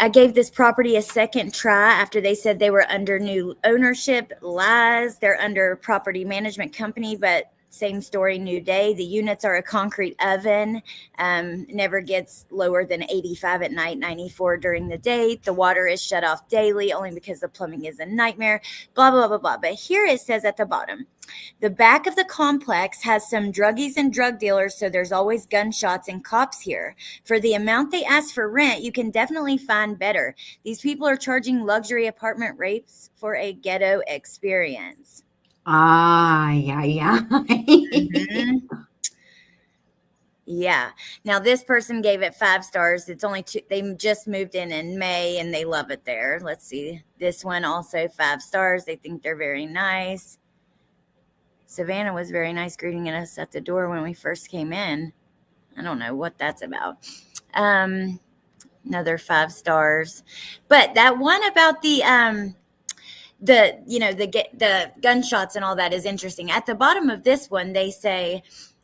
S1: I gave this property a second try after they said they were under new ownership. Lies. They're under property management company, but Same story, new day. The units are a concrete oven, never gets lower than 85 at night, 94 during the day. The water is shut off daily only because the plumbing is a nightmare, blah, blah, blah, blah. But here it says at the bottom, the back of the complex has some druggies and drug dealers, so there's always gunshots and cops here. For the amount they ask for rent, you can definitely find better. These people are charging luxury apartment rates for a ghetto experience.
S2: Yeah.
S1: Mhm. Yeah. Now this person gave it 5 stars. It's only 2. They just moved in May and they love it there. Let's see. This one also 5 stars. They think they're very nice. Savanah was very nice greeting us at the door when we first came in. I don't know what that's about. Another 5 stars. But that one about the gunshots and all that is interesting. At the bottom of this one, they say,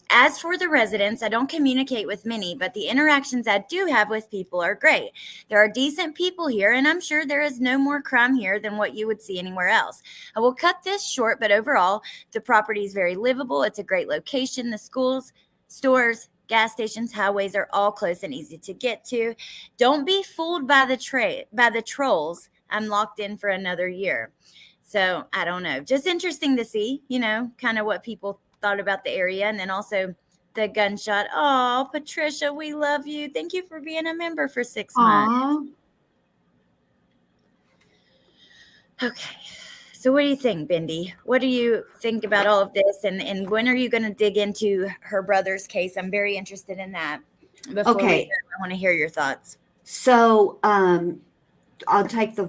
S1: as for the residents, I don't communicate with many, but the interactions I do have with people are great. There are decent people here, and I'm sure there is no more crime here than what you would see anywhere else. I will cut this short, but overall, the property is very livable. It's a great location. The schools, stores, gas stations, highways are all close and easy to get to. Don't be fooled by the trolls. I'm locked in for another year. So I don't know. Just interesting to see, kind of what people thought about the area. And then also the gunshot. Oh, Patricia, we love you. Thank you for being a member for 6 months. Okay. So what do you think, Bindi? What do you think about all of this? And when are you going to dig into her brother's case? I'm very interested in that. Before I want to hear your thoughts.
S2: So I'll take the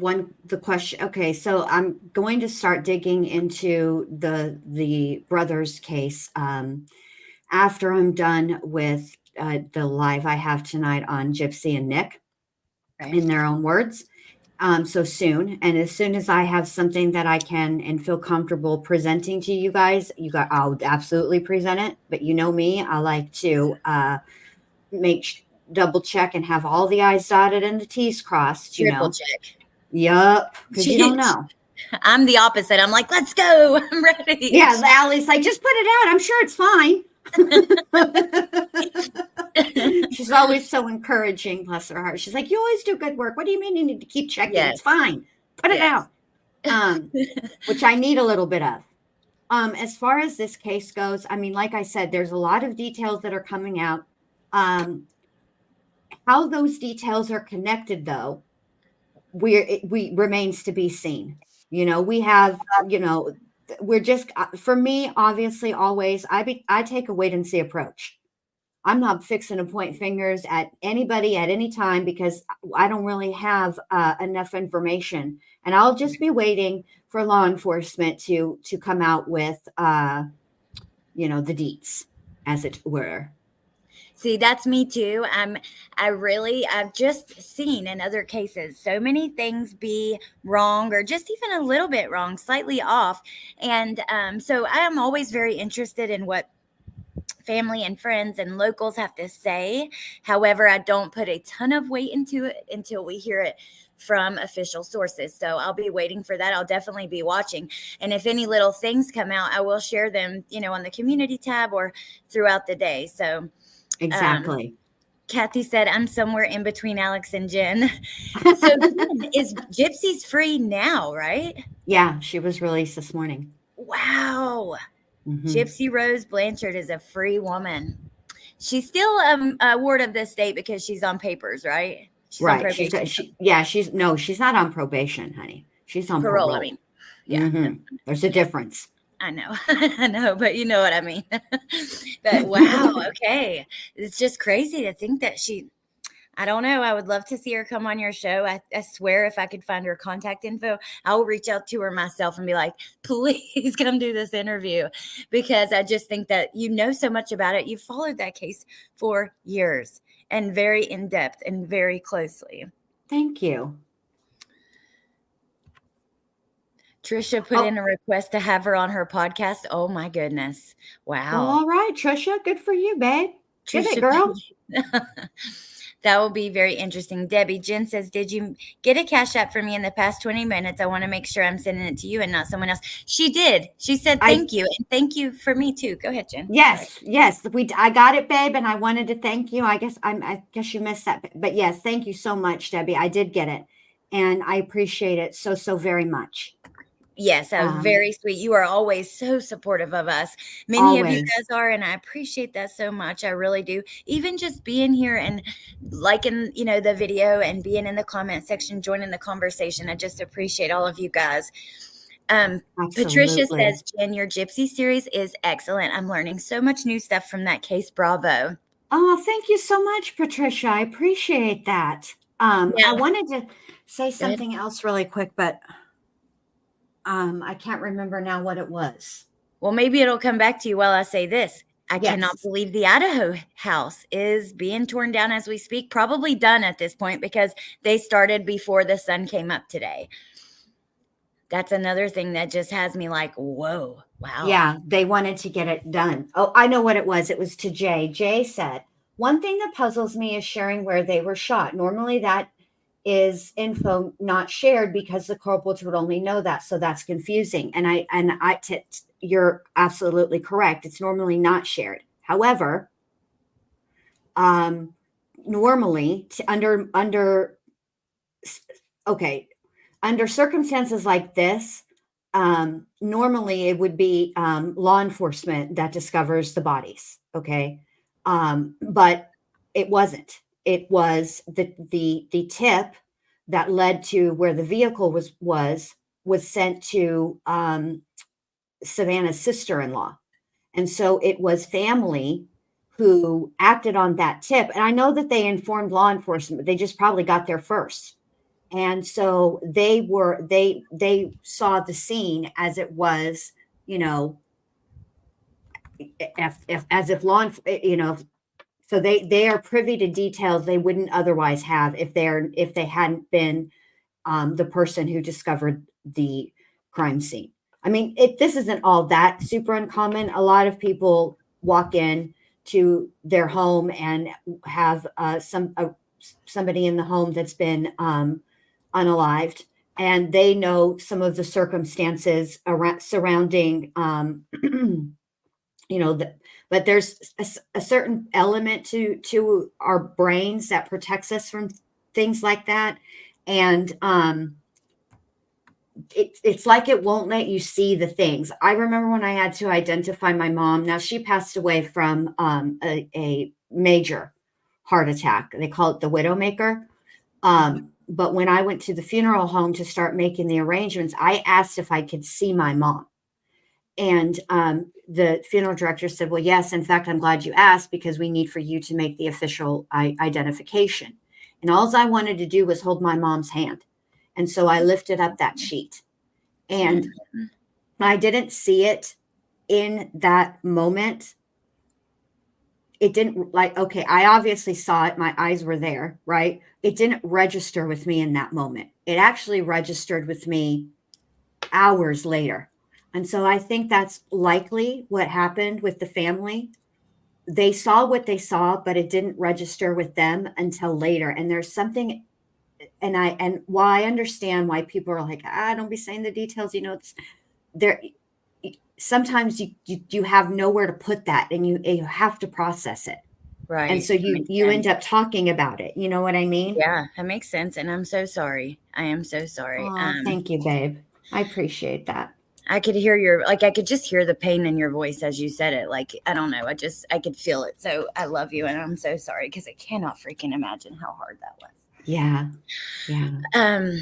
S2: question. Okay, so I'm going to start digging into the brother's case after I'm done with the live I have tonight on Gypsy and Nick, in their own words. So soon, and as soon as I have something that I can and feel comfortable presenting to you guys, I'll absolutely present it. But you know me, I like to double check and have all the I's dotted and the T's crossed.
S1: Triple check.
S2: Yup, because you don't know.
S1: I'm the opposite. I'm like, let's go. I'm ready.
S2: Yeah, Allie's like, just put it out. I'm sure it's fine. She's always so encouraging, bless her heart. She's like, you always do good work. What do you mean you need to keep checking? Yes. It's fine. Put it out. Which I need a little bit of. As far as this case goes, I mean, like I said, there's a lot of details that are coming out. How those details are connected, though, we remains to be seen. We have, we're just, for me, obviously, always, I take a wait and see approach. I'm not fixing to point fingers at anybody at any time because I don't really have enough information, and I'll just be waiting for law enforcement to come out with, the deets, as it were.
S1: See, that's me too. I've just seen in other cases so many things be wrong or just even a little bit wrong, slightly off. And so I am always very interested in what family and friends and locals have to say. However, I don't put a ton of weight into it until we hear it from official sources. So I'll be waiting for that. I'll definitely be watching. And if any little things come out, I will share them, on the community tab or throughout the day. So
S2: exactly.
S1: Kathy said, I'm somewhere in between Alex and Jen. So is Gypsy's free now, right?
S2: Yeah, she was released this morning.
S1: Wow. Mm-hmm. Gypsy Rose Blanchard is a free woman. She's still a ward of the state because she's on papers, right? She's
S2: right. She's not on probation, honey. She's on parole. I mean, yeah. Mm-hmm. There's a difference.
S1: I know, but you know what I mean. But wow, okay. It's just crazy to think that I don't know. I would love to see her come on your show. I swear if I could find her contact info, I'll reach out to her myself and be like, please come do this interview, because I just think that you know so much about it. You followed that case for years and very in depth and very closely.
S2: Thank you.
S1: Trisha put in a request to have her on her podcast. Oh my goodness. Wow.
S2: Well, all right, Trisha. Good for you, babe. Get it, girl.
S1: That will be very interesting. Debbie, Jen says, did you get a Cash App for me in the past 20 minutes? I want to make sure I'm sending it to you and not someone else. She did. She said, thank you. And thank you for me too. Go ahead, Jen.
S2: Yes, yes. I got it, babe. And I wanted to thank you. I guess you missed that. But yes, thank you so much, Debbie. I did get it. And I appreciate it so very much.
S1: Yes, that was very sweet. You are always so supportive of us. Many of you guys are, and I appreciate that so much. I really do. Even just being here and liking, the video and being in the comment section, joining the conversation. I just appreciate all of you guys. Patricia says, Jen, your Gypsy series is excellent. I'm learning so much new stuff from that case. Bravo.
S2: Oh, thank you so much, Patricia. I appreciate that. I wanted to say something else really quick, but I can't remember now what it was.
S1: Well, maybe it'll come back to you while I say this. I cannot believe the Idaho house is being torn down as we speak. Probably done at this point because they started before the sun came up today. That's another thing that just has me like, whoa, wow.
S2: Yeah, they wanted to get it done. Oh, I know what it was. It was to Jay. Jay said, one thing that puzzles me is sharing where they were shot. Normally that is info not shared because the corporals would only know that. So that's confusing. And you're absolutely correct. It's normally not shared. However, normally under circumstances like this, normally it would be law enforcement that discovers the bodies. Okay. But it wasn't. It was the tip that led to where the vehicle was sent to Savanah's sister-in-law. And so it was family who acted on that tip. And I know that they informed law enforcement, but they just probably got there first. And so they saw the scene as it was, as if law, so they are privy to details they wouldn't otherwise have if they hadn't been the person who discovered the crime scene. I mean, this isn't all that super uncommon. A lot of people walk in to their home and have somebody in the home that's been unalived, and they know some of the circumstances surrounding but there's a certain element to our brains that protects us from things like that. And it's like it won't let you see the things. I remember when I had to identify my mom. Now, she passed away from a major heart attack. They call it the widowmaker. But when I went to the funeral home to start making the arrangements, I asked if I could see my mom. And the funeral director said, well, yes, in fact, I'm glad you asked because we need for you to make the official identification. And all I wanted to do was hold my mom's hand. And so I lifted up that sheet. And I didn't see it in that moment. It didn't okay, I obviously saw it. My eyes were there, right? It didn't register with me in that moment. It actually registered with me hours later. And so I think that's likely what happened with the family. They saw what they saw, but it didn't register with them until later. And there's something, and why I understand why people are like, don't be saying the details. There, sometimes you have nowhere to put that, and you have to process it.
S1: Right.
S2: And so you end up talking about it. You know what I mean?
S1: Yeah, that makes sense. And I'm so sorry. I am so sorry.
S2: Thank you, babe. I appreciate that.
S1: I could hear I could just hear the pain in your voice as you said it. Like, I don't know. I could feel it. So I love you. And I'm so sorry because I cannot freaking imagine how hard that was.
S2: Yeah. Yeah.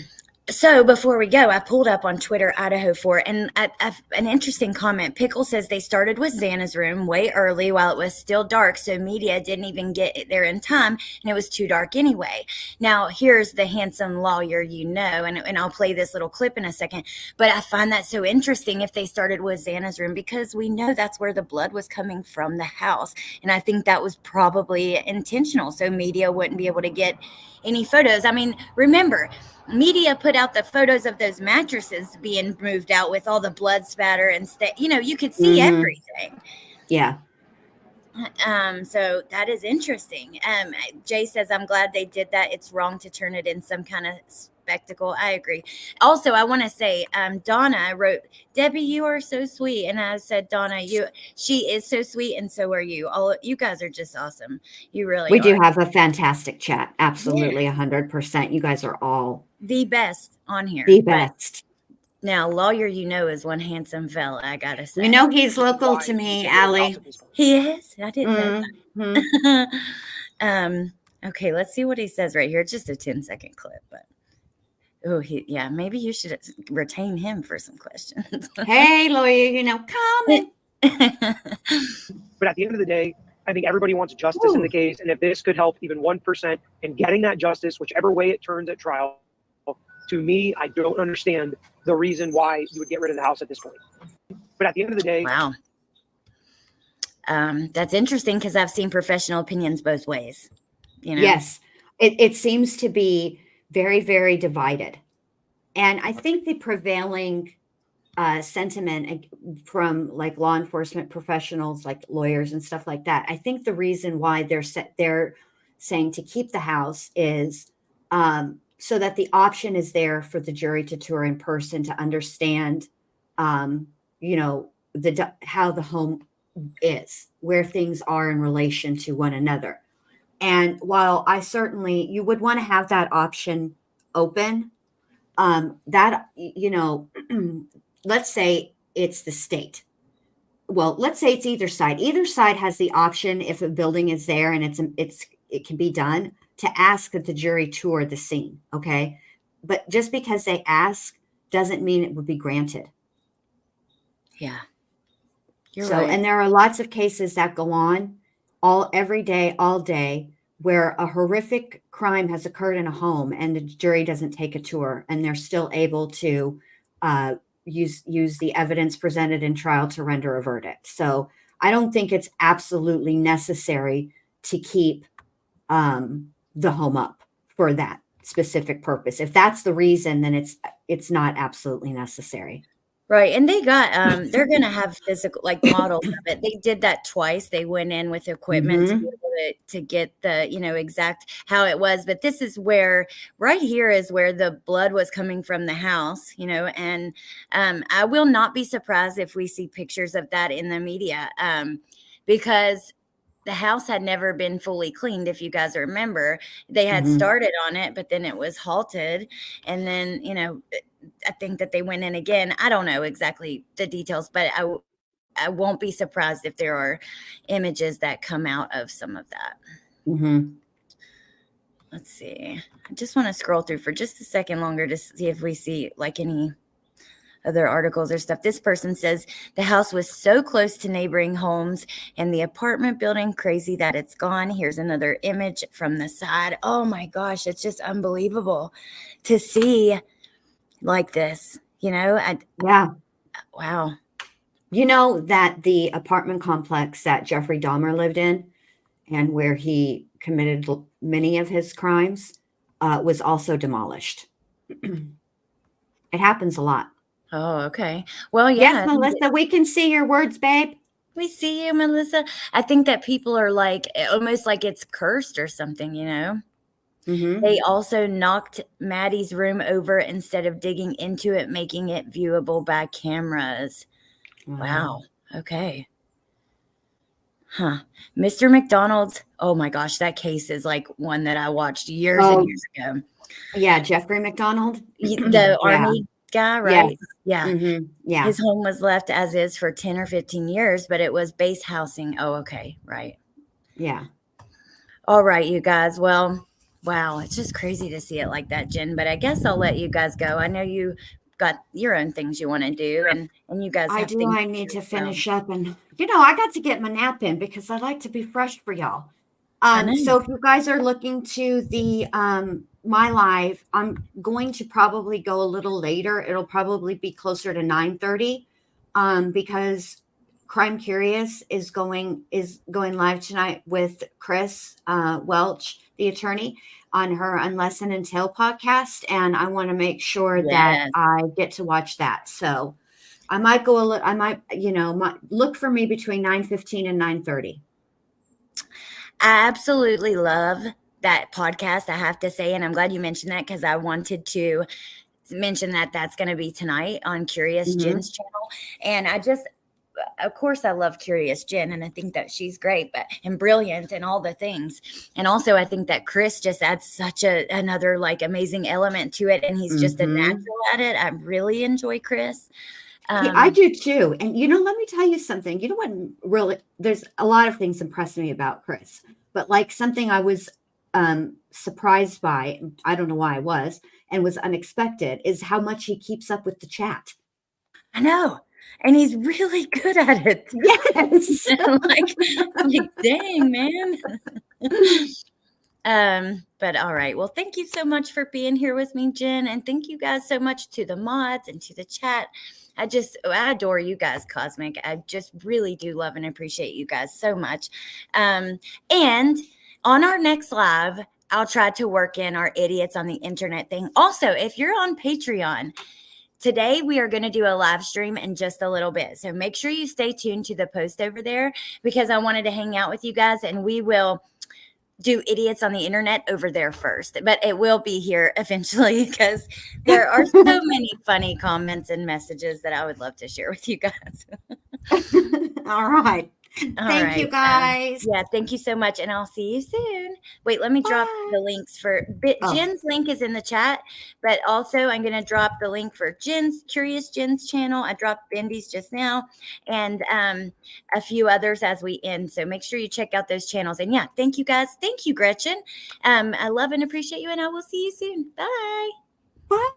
S1: So before we go, I pulled up on Twitter, Idaho 4, and an interesting comment. Pickle says they started with Xana's room way early while it was still dark, so media didn't even get there in time, and it was too dark anyway. Now, here's the handsome lawyer and I'll play this little clip in a second, but I find that so interesting if they started with Xana's room because we know that's where the blood was coming from the house, and I think that was probably intentional, so media wouldn't be able to get any photos. I mean, remember, media put out the photos of those mattresses being moved out with all the blood spatter and you could see everything.
S2: Yeah.
S1: So that is interesting. Jay says, I'm glad they did that. It's wrong to turn it in some kind of spectacle. I agree. Also, I want to say, Donna wrote, Debbie, you are so sweet. And I said, Donna, she is so sweet. And so are you. All you guys are just awesome. You really
S2: We
S1: are.
S2: do have a fantastic chat. Absolutely. 100%. You guys are all
S1: The best on here.
S2: the best.
S1: Now, Lawyer, is one handsome fella, I gotta say.
S2: You know he's local to me, Allie.
S1: He is? I didn't know
S2: Mhm.
S1: that. Okay, let's see what he says right here. Just a 10-second clip, but maybe you should retain him for some questions.
S2: Hey, Lawyer, coming.
S11: But at the end of the day, I think everybody wants justice in the case. And if this could help even 1% in getting that justice, whichever way it turns at trial, to me, I don't understand the reason why you would get rid of the house at this point. But at the end of the day.
S1: Wow. That's interesting because I've seen professional opinions both ways.
S2: Yes. It seems to be very, very divided. And I think the prevailing sentiment from like law enforcement professionals, like lawyers and stuff like that, I think the reason why they're saying to keep the house is so that the option is there for the jury to tour in person to understand, how the home is, where things are in relation to one another. And while you would want to have that option open, let's say it's the state. Well, let's say it's either side. Either side has the option, if a building is there and it can be done, to ask that the jury tour the scene. Okay. But just because they ask doesn't mean it would be granted.
S1: Yeah. You're
S2: right.
S1: right.
S2: And there are lots of cases that go on every day, all day, where a horrific crime has occurred in a home and the jury doesn't take a tour and they're still able to use the evidence presented in trial to render a verdict. So I don't think it's absolutely necessary to keep the home up for that specific purpose. If that's the reason, then it's not absolutely necessary.
S1: Right. And they got, they're going to have physical, like models of it. They did that twice. They went in with equipment to be able to get the, exact how it was. But this is right here is where the blood was coming from the house, and I will not be surprised if we see pictures of that in the media because the house had never been fully cleaned. If you guys remember, they had started on it, but then it was halted. And then, I think that they went in again. I don't know exactly the details, but I won't be surprised if there are images that come out of some of that. Let's see. I just want to scroll through for just a second longer to see if we see like any other articles or stuff. This person says the house was so close to neighboring homes and the apartment building, crazy that it's gone. Here's another image from the side. Oh my gosh, it's just unbelievable to see like this,
S2: Yeah.
S1: Wow.
S2: You know that the apartment complex that Jeffrey Dahmer lived in and where he committed many of his crimes was also demolished. It happens a lot.
S1: Oh, okay. Well, yeah.
S2: Yes, Melissa, we can see your words, babe.
S1: We see you, Melissa. I think that people are like, almost like it's cursed or something, They also knocked Maddie's room over instead of digging into it, making it viewable by cameras. Wow. Okay. Huh. Mr. McDonald's. Oh my gosh, that case is like one that I watched years and years ago.
S2: Yeah, Jeffrey McDonald.
S1: The Army guy, right?
S2: Yeah. Yeah.
S1: His home was left as is for 10 or 15 years, but it was base housing. Oh, okay. Right.
S2: Yeah.
S1: All right, you guys. Well, wow. It's just crazy to see it like that, Jen, but I guess I'll let you guys go. I know you got your own things you want to do and you guys have things
S2: I need to finish up and I got to get my nap in because I like to be fresh for y'all. So if you guys are looking to the my live, I'm going to probably go a little later. It'll probably be closer to 9:30 because Crime Curious is going live tonight with Chris Welch, the attorney, on her Unless and Until podcast, and I want to make sure that I get to watch that. So I might go look for me between 9:15 and 9:30.
S1: I absolutely love that podcast, I have to say, and I'm glad you mentioned that because I wanted to mention that that's going to be tonight on Curious Jen's channel. And of course, I love Curious Jen, and I think that she's great, and brilliant and all the things. And also, I think that Chris just adds such another like amazing element to it, and he's just a natural at it. I really enjoy Chris.
S2: Yeah, I do too. And let me tell you something. You know what? Really, there's a lot of things impressed me about Chris, but like something I was surprised by, I don't know why I was, and was unexpected, is how much he keeps up with the chat.
S1: I know. And he's really good at it.
S2: Yes.
S1: like dang, man. But all right. Well, thank you so much for being here with me, Jen. And thank you guys so much to the mods and to the chat. I adore you guys, Cosmic. I just really do love and appreciate you guys so much. And on our next live, I'll try to work in our idiots on the internet thing. Also, if you're on Patreon, today we are going to do a live stream in just a little bit. So make sure you stay tuned to the post over there because I wanted to hang out with you guys, and we will do idiots on the internet over there first, but it will be here eventually because there are so many funny comments and messages that I would love to share with you guys.
S2: All right. Thank you, guys.
S1: Yeah, thank you so much, and I'll see you soon. Wait, let me drop the links for Jen's link is in the chat, but also I'm going to drop the link for Curious Jen's channel. I dropped Bendy's just now, and a few others as we end. So make sure you check out those channels. And yeah, thank you guys. Thank you, Gretchen. I love and appreciate you, and I will see you soon. Bye.
S2: Bye.